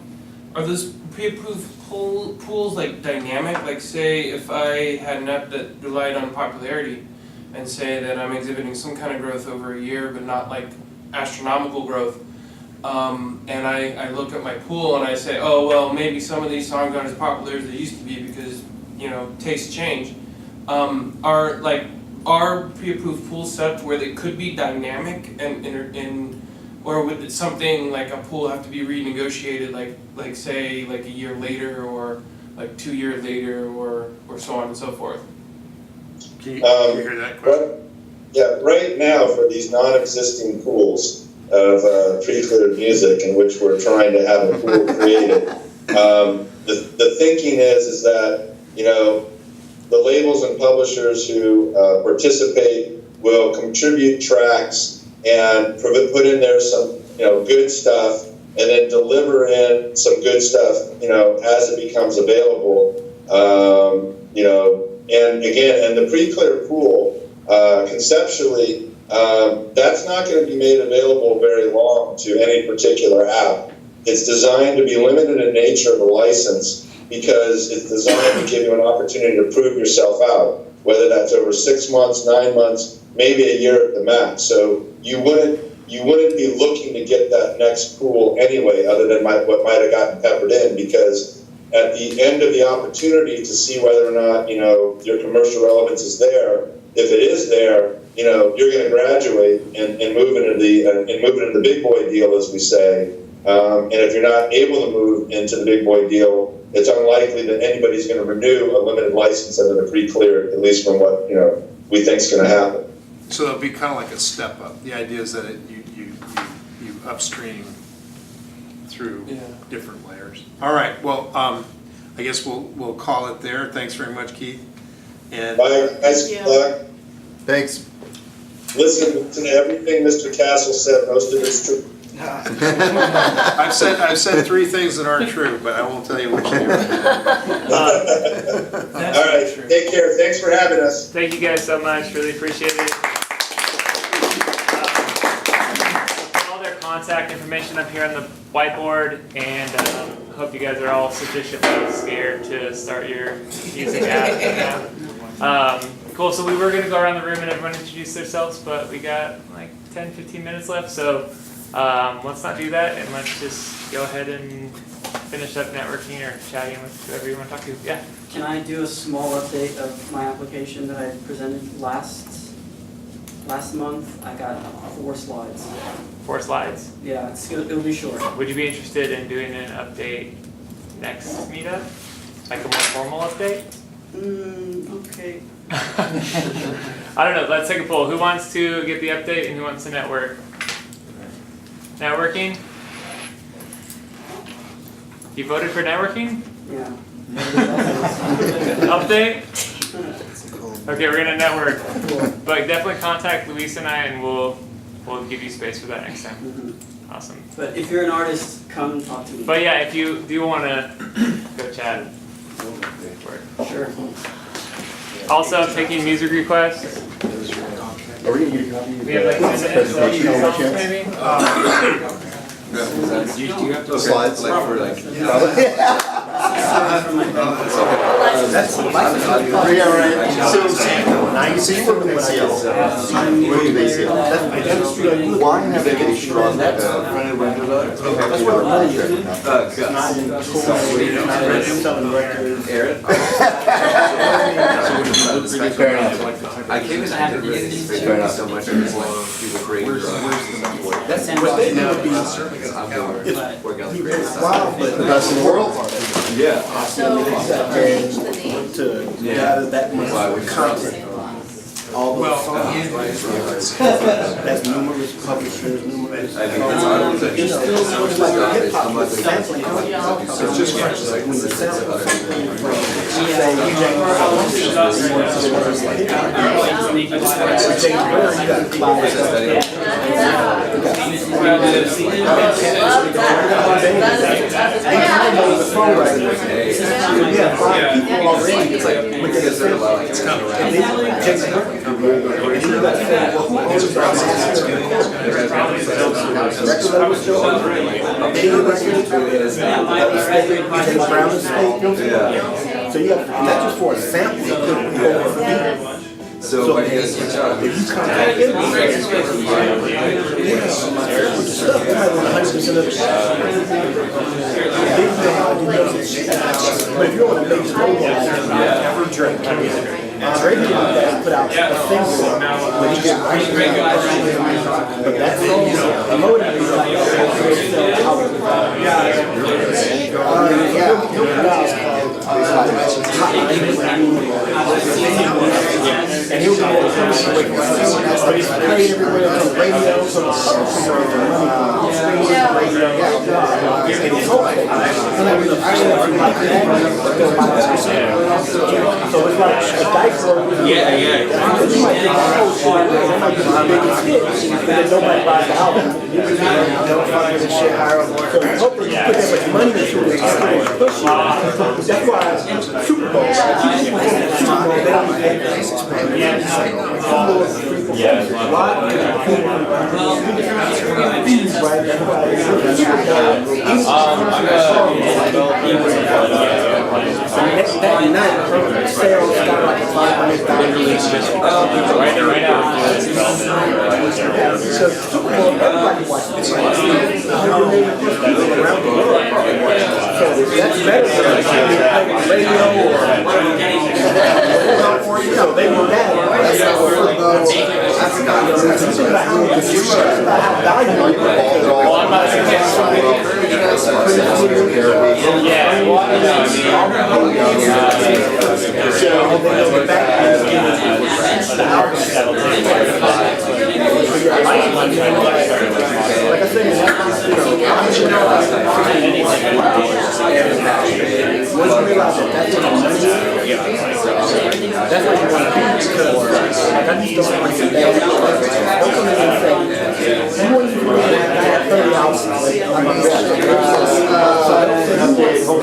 those pre-approved pools like dynamic? Like say if I had an app that relied on popularity, and say that I'm exhibiting some kind of growth over a year, but not like astronomical growth, and I look at my pool and I say, oh well, maybe some of these songs aren't as popular as they used to be because tastes change. Are pre-approved pools set up where they could be dynamic or would something like a pool have to be renegotiated like say like a year later or like 2 years later or so on and so forth? Can you hear that question? Yeah, right now for these non-existing pools of pre-cleared music in which we're trying to have a pool created, The thinking is that, you know, the labels and publishers who participate will contribute tracks and put in there some, you know, good stuff, and then deliver in some good stuff, you know, as it becomes available. You know, and again, and the pre-clear pool, conceptually, that's not going to be made available very long to any particular app. It's designed to be limited in nature of the license because it's designed to give you an opportunity to prove yourself out, whether that's over 6 months, 9 months, maybe a year at the max. So you wouldn't be looking to get that next pool anyway, other than what might have gotten peppered in, because at the end of the opportunity to see whether or not, you know, your commercial relevance is there, if it is there, you know, you're going to graduate and move into the big boy deal, as we say. And if you're not able to move into the big boy deal, it's unlikely that anybody's going to renew a limited license under the pre-cleared, at least from what, you know, we think is going to happen. So it'll be kind of like a step up. The idea is that you upstream through different layers. All right. Well, I guess we'll call it there. Thanks very much, Keith. And bye, guys. Good luck. Thanks. Listen to everything Mr. Castle said. Most of it's true. I've said 3 things that aren't true, but I won't tell you which 2. All right. Take care. Thanks for having us. Thank you guys so much. Really appreciate it. All their contact information up here on the whiteboard, and hope you guys are all sufficiently scared to start your music app. Cool. So we were going to go around the room and everyone introduce themselves, but we got like 10-15 minutes left. So let's not do that, and let's just go ahead and finish up networking or chatting with whoever you want to talk to. Yeah. Can I do a small update of my application that I presented last month? I got 4 slides. 4 slides? Yeah, it'll be short. Would you be interested in doing an update next meetup? Like a more formal update? Okay. I don't know. Let's take a poll. Who wants to get the update and who wants to network? Networking? You voted for networking? Yeah. Update? Okay, we're gonna network. But definitely contact Luis and I, and we'll give you space for that next time. Mm-hmm. Awesome. But if you're an artist, come talk to me. But yeah, if you do want to go chat. Sure. Also, taking music requests. Are we going to get a copy of We have like 10 minutes, so you songs maybe? Do you have to slides like for like? That's yeah, right. So you work with ACL. Where do you base it? Why have they been strong? That's where I came in after this so much. It was like he was a great drug. That's what they would be. Wow, but the best in the world. Yeah. So, change the name. To gather that much content. All the songs. That's numerous publishers, numerous. It's still so much like hip hop with sampling. It's just like when the sample something from say It's like because they're allowing it's kind of so you have, that's just for a sample. So I guess switch out. If you come back in, but if you want to make it ever drink, Andre did that, put out a single when he did but that song promoted and he was played everywhere on the radio, so the it's like a dice roll. Yeah, yeah. You might think, oh shit, that might be the biggest hit, but then nobody buys the album. Don't fuck with the shit higher or more. So hopefully you put that much money into it, it's going to push you. That's why Super Bowl, Super Bowl, they don't pay that night, sales got like 500,000. Right now. So Super Bowl, everybody watches it. 100 million people around the world. So that's better than radio or you know, they were that. That's how valuable it is. Well, I'm not like I said, once you realize that that's what I'm doing, that's what you want to be, because like I just don't want to say, don't come in and say, you want to do that, I have 30 hours, I'm a best. So I don't think I'm going to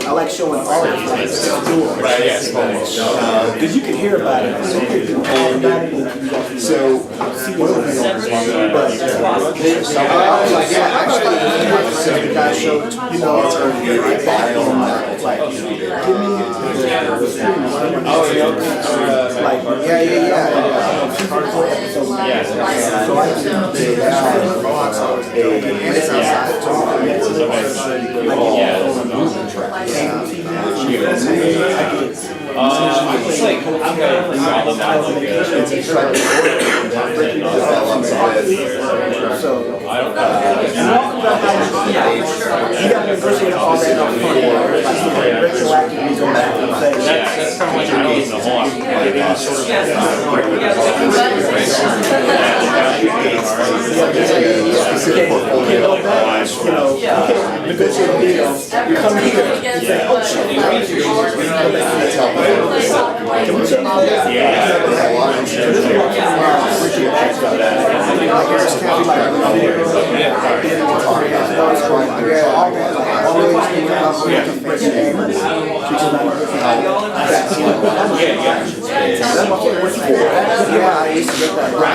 I like showing all of because you can hear about it. So, the guy showed, you know, like,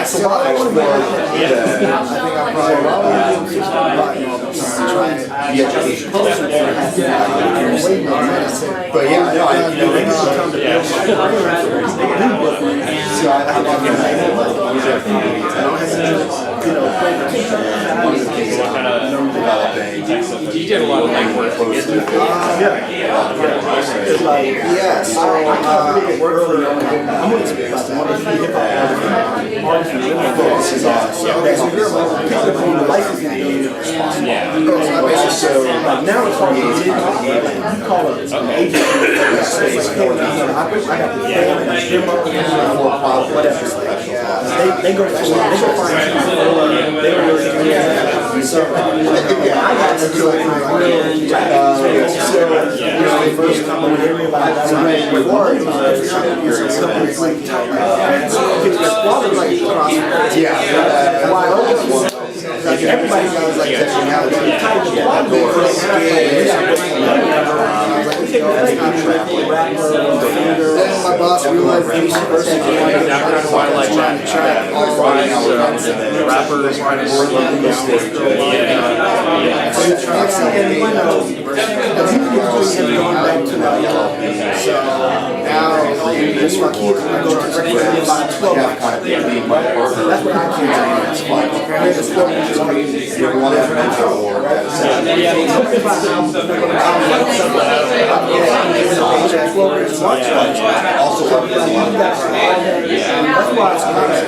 so I But yeah, no, You did a lot of legwork to get to it. now it's hard to get you call it an agency. They go find I got to do it first company they realized I was reward everybody knows like that. My boss realized that each person Twilight trying to track all rappers trying to board them. just my kids are going to recommend about 12. That's what I can do. That's why I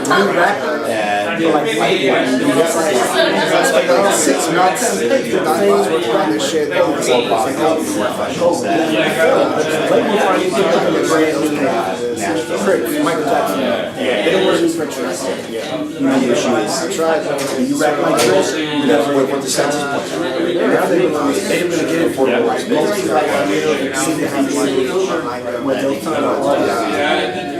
new rapper. Like 6 months on this shit. Michael Jackson. They don't want to do French rap. The issue is, you rap like this, you have to wait for the census point. They're going to get it for you. When they'll time out all that.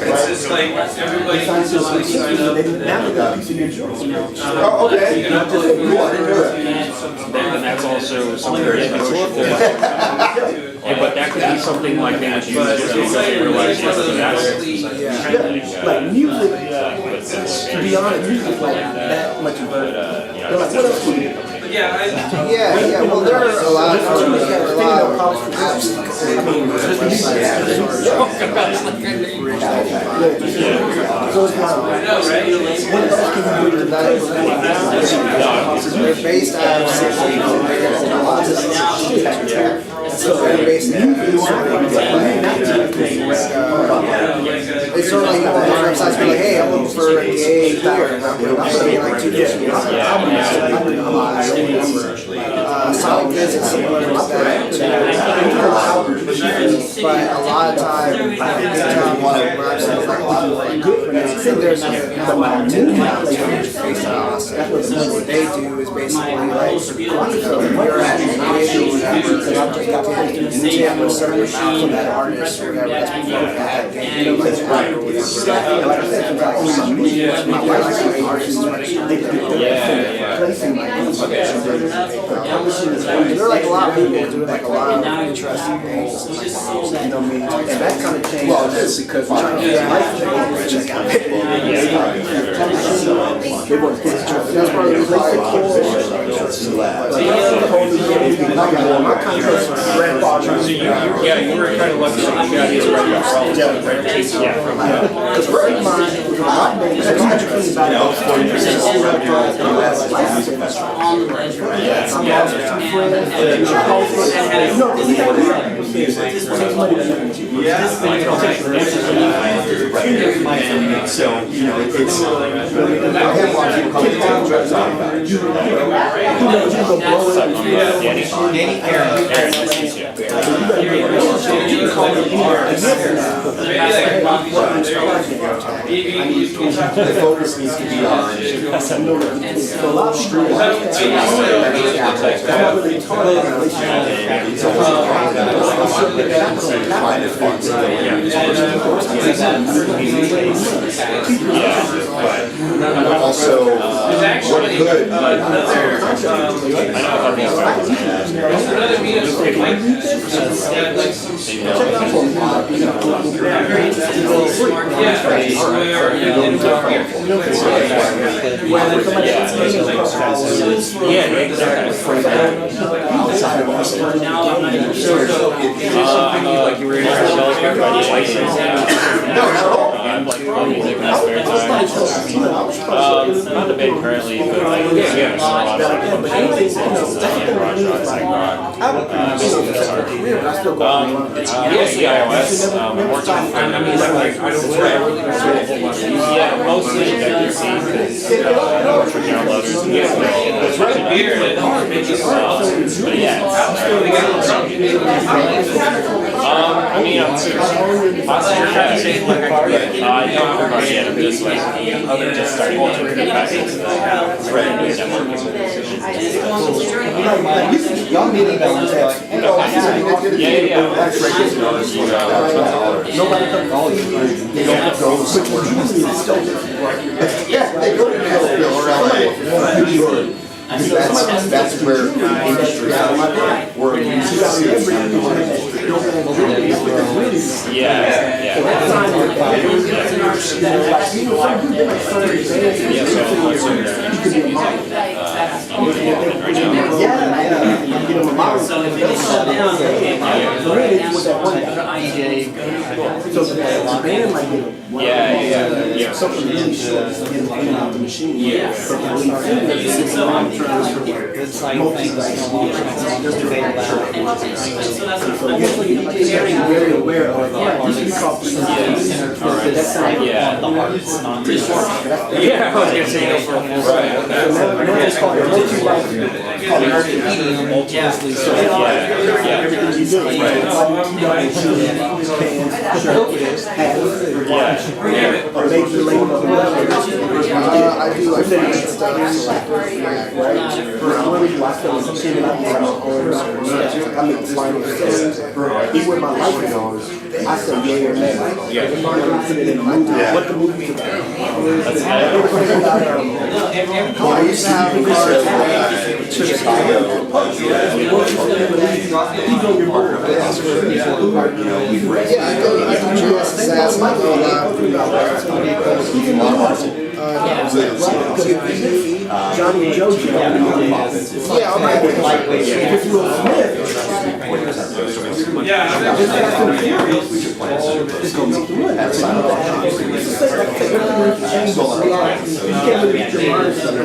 It's just like everybody needs to sign up. Oh, okay. And that's also something that but that could be something like that you just realize like music, to be honest, music is like that much important. They're like, what else do you do? Yeah, well, there are a lot of apps. They're based out of so they're based out it's sort of like websites be like, hey, I'm looking for a gay here, and I'm putting like 2 days. Sonic visits similar to that, but a lot of time, there's based on Austin. What they do is basically like, you're at a gig or whatever, and I've just got to have a certain amount from that artist or whatever, that's before that gig, or whatever. Like I said, my wife's an artist, there are like a lot of people doing like a lot of interesting things. You know what I mean? And that kind of changed. Well, it is because we're trying to get life to check out. They want to get that's part of the my contract grandfather. Yeah, you were kind of lucky that you got his Because right in mind, my name is actually about 40% So, you know, it's the focus needs to be on also what could like you were not a band currently, but like yeah, a lot of it's iOS. Yeah, mostly that you see for downloaders. It's really weird. But yeah. I mean, I'm I'm just like just starting to get back into the That's where industry we're Yeah, yeah. So that's not like, like, you know, some people like certain bands, you could be a model. Yeah, you know, a model. So if they shut down, so really it's with that one guy. So the band might get something really short and out the machine. Yeah. But the lead singer, So I'm trying to this like thing that's no longer usually you have to be very aware of you should call for that's like the artist, not the Yeah, I was gonna say no for it's called ultimately so everything you do, or make the label of I do like finance studies, I make the final decision. Even with my life goals, I say yay or nay. I put it in a movie. What the movie's about. I used to have Johnny and JoJo. Yeah, I'm like, if you were Smith, it's going to make you money. You can't really get your mind set on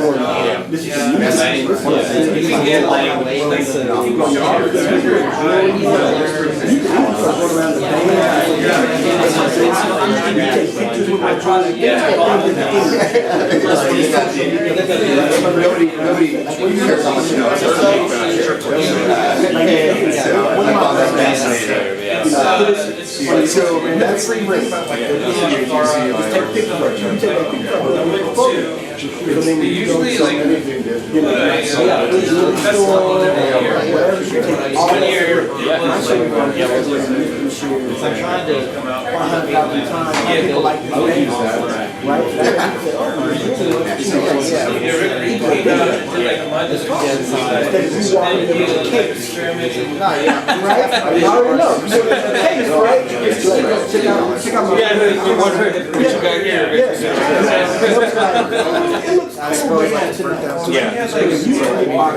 this is so that's pretty much usually like I'm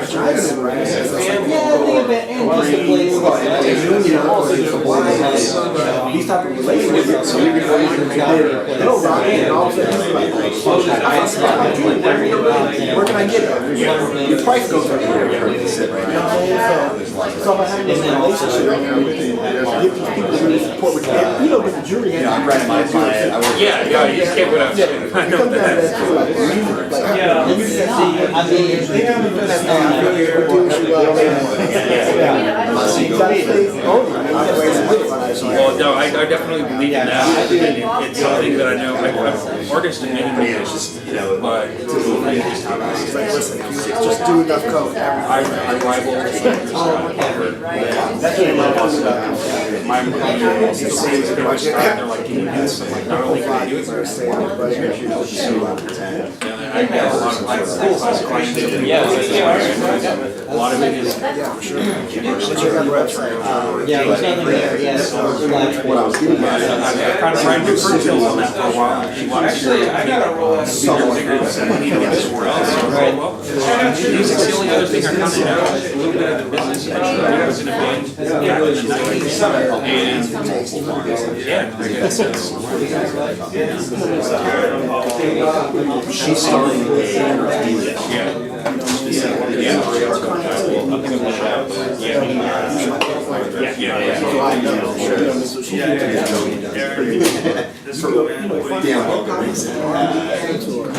trying to these type of relationships, so you can go and all of a sudden, where can I get it? Your price goes up. So by having this relationship, give these people really support with that. You know, but the jury has to read my client. Yeah, you just can't put up. it comes down to that too, like music, like Well, no, I definitely believe in that. It's something that I know. I'm an artist in many ways, but listen, just do enough code. I rival. That's what My things that I start, they're like, can you do this? I'm like, not only can I do it, but I have a lot of clients. A lot of it is. yeah, there's nothing there, yes. What I was getting at is I've kind of tried to curtail on that for a while. actually I gotta roll out Music's the only other thing I kind of know, a little bit of the business. I was in a band in the 90s, and she's starting a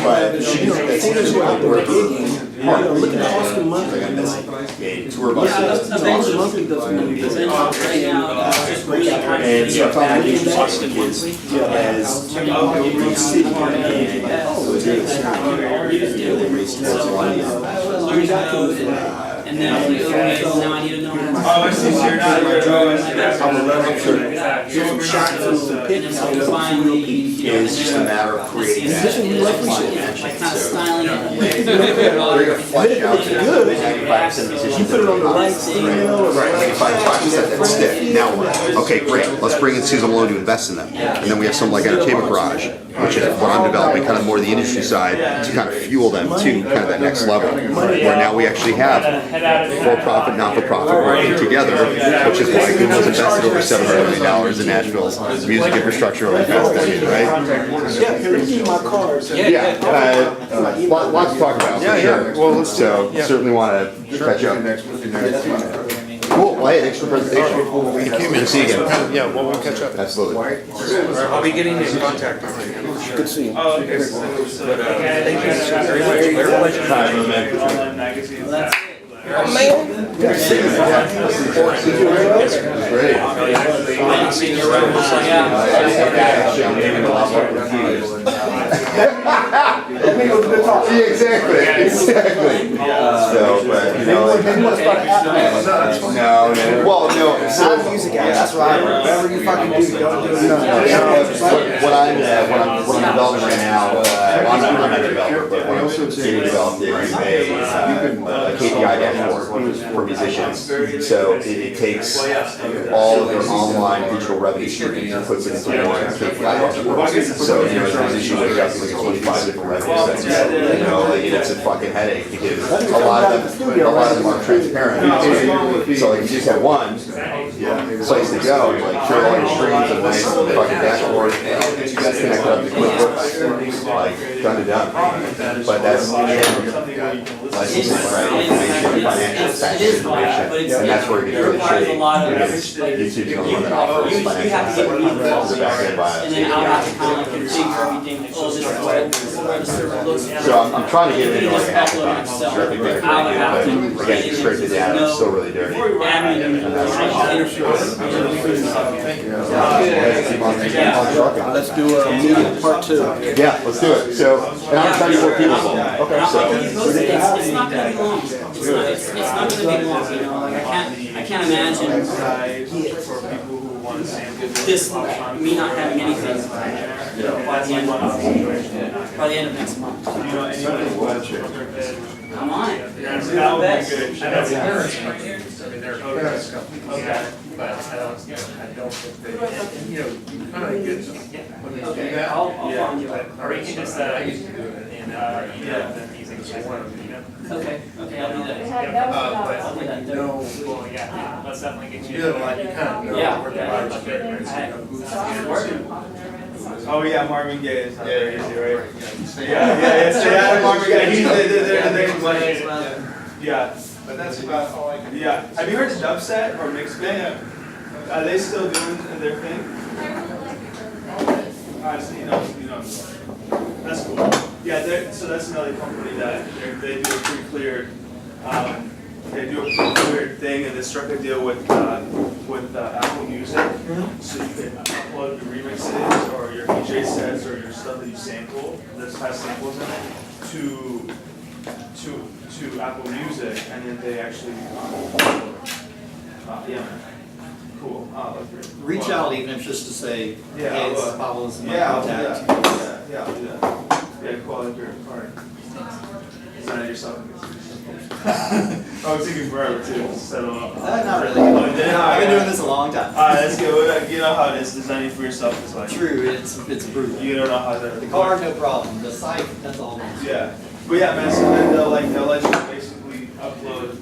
but she's working hard. Look at Austin monthly. Tour buses. Austin monthly doesn't And so I thought I could watch the kids as a city and then I'm like, okay, well now I need to know how to. Oh, I see, so you're not, you're always. I'm gonna let them some shots and some And pictures. then so finally, you know, It's just a matter of creating that. like kind of styling it in a way. They're gonna flesh out to Good. 95% musicians. You put it on the right email or Right, 95% that's stick. Now what? Okay, great. Let's bring in Susan Malone to invest in them. And then we have some like Entertainment Garage, which is what I'm developing, kind of more the industry side, to kind of fuel them to kind of that next level. Where now we actually have for-profit, not-for-profit working together, which is why Google's invested over $700 million in Nashville's music infrastructure over the past decade, right? Yeah, here, let me give you my cards. Yeah, lots to talk about, for sure. Well, so certainly want to catch up. Cool, well, hey, thanks for the presentation. Good to see you again. Yeah, well, we'll catch up. Absolutely. I'll be getting in contact with you. Good to see you. Oh, okay. Thank you very much. Very pleasure. Online magazines. Exactly. So, but, you know, no, well, no. It's not a music app, that's right. Whatever you fucking do, don't do it. What I'm developing right now, I'm not a developer, but what I'm getting developed is a KPI dashboard for musicians. So it takes all of their online digital revenue streams and puts it into one KPI dashboard. So, you know, as a musician, you have to look at 25 different revenue segments. You know, like, it's a fucking headache because a lot of them aren't transparent. So like you just have one place to go, and like share all your streams and nice fucking dashboard, connect it up to QuickBooks, like done to done. But that's licensing, right? Information, financial tax information, and that's where it gets really shitty. YouTube's the only one that offers financial tax to the back end bias. And then I'll have to kind of like configure everything, like, oh, this is where the server looks. So I'm trying to get it into like a hackathon, so I think they're great, but again, you scrape the data, it's still really dirty. And that's Let's do a meeting part 2. yeah, let's do it. So, and I'm trying to get more people involved. Okay, so. It's not gonna be long. It's not gonna be long, you know, like I can't imagine this, me not having anything by the end of next month. I'm on it. That would be good. But I don't think that, you kind of get them. Okay, I'll find you. Or you can just, email the music. Okay, I'll do that. That was I'll do that. Well, yeah, let's definitely get you. Oh yeah, Marvin Gaye is not very easy, right? Yeah, Marvin Gaye. Yeah. But that's about all I can. Yeah. Have you heard of Dubset or Mixed Band? Are they still doing their thing? So you know. That's cool. Yeah, so that's another company that they do a pretty clear. They do a pretty clear thing, and they struck a deal with Apple Music, so you can upload your remixes or your DJ sets or your stuff that you sample, that has samples in it, to Apple Music, and then they actually yeah, man. Cool. Reach out even if just to say, Yeah, hey, this is Pablo's my yeah, I'll do contact. that. Yeah, I'll do that. Yeah, cool. I'll do it. All right. Sign it yourself. I was thinking forever too. Settle up. Not really. I've been doing this a long time. That's good. You know how it is. Designing for yourself is like. True, it's brutal. You don't know how to. The car, no problem. The site, that's all. Yeah. But yeah, man. So then they'll let you basically upload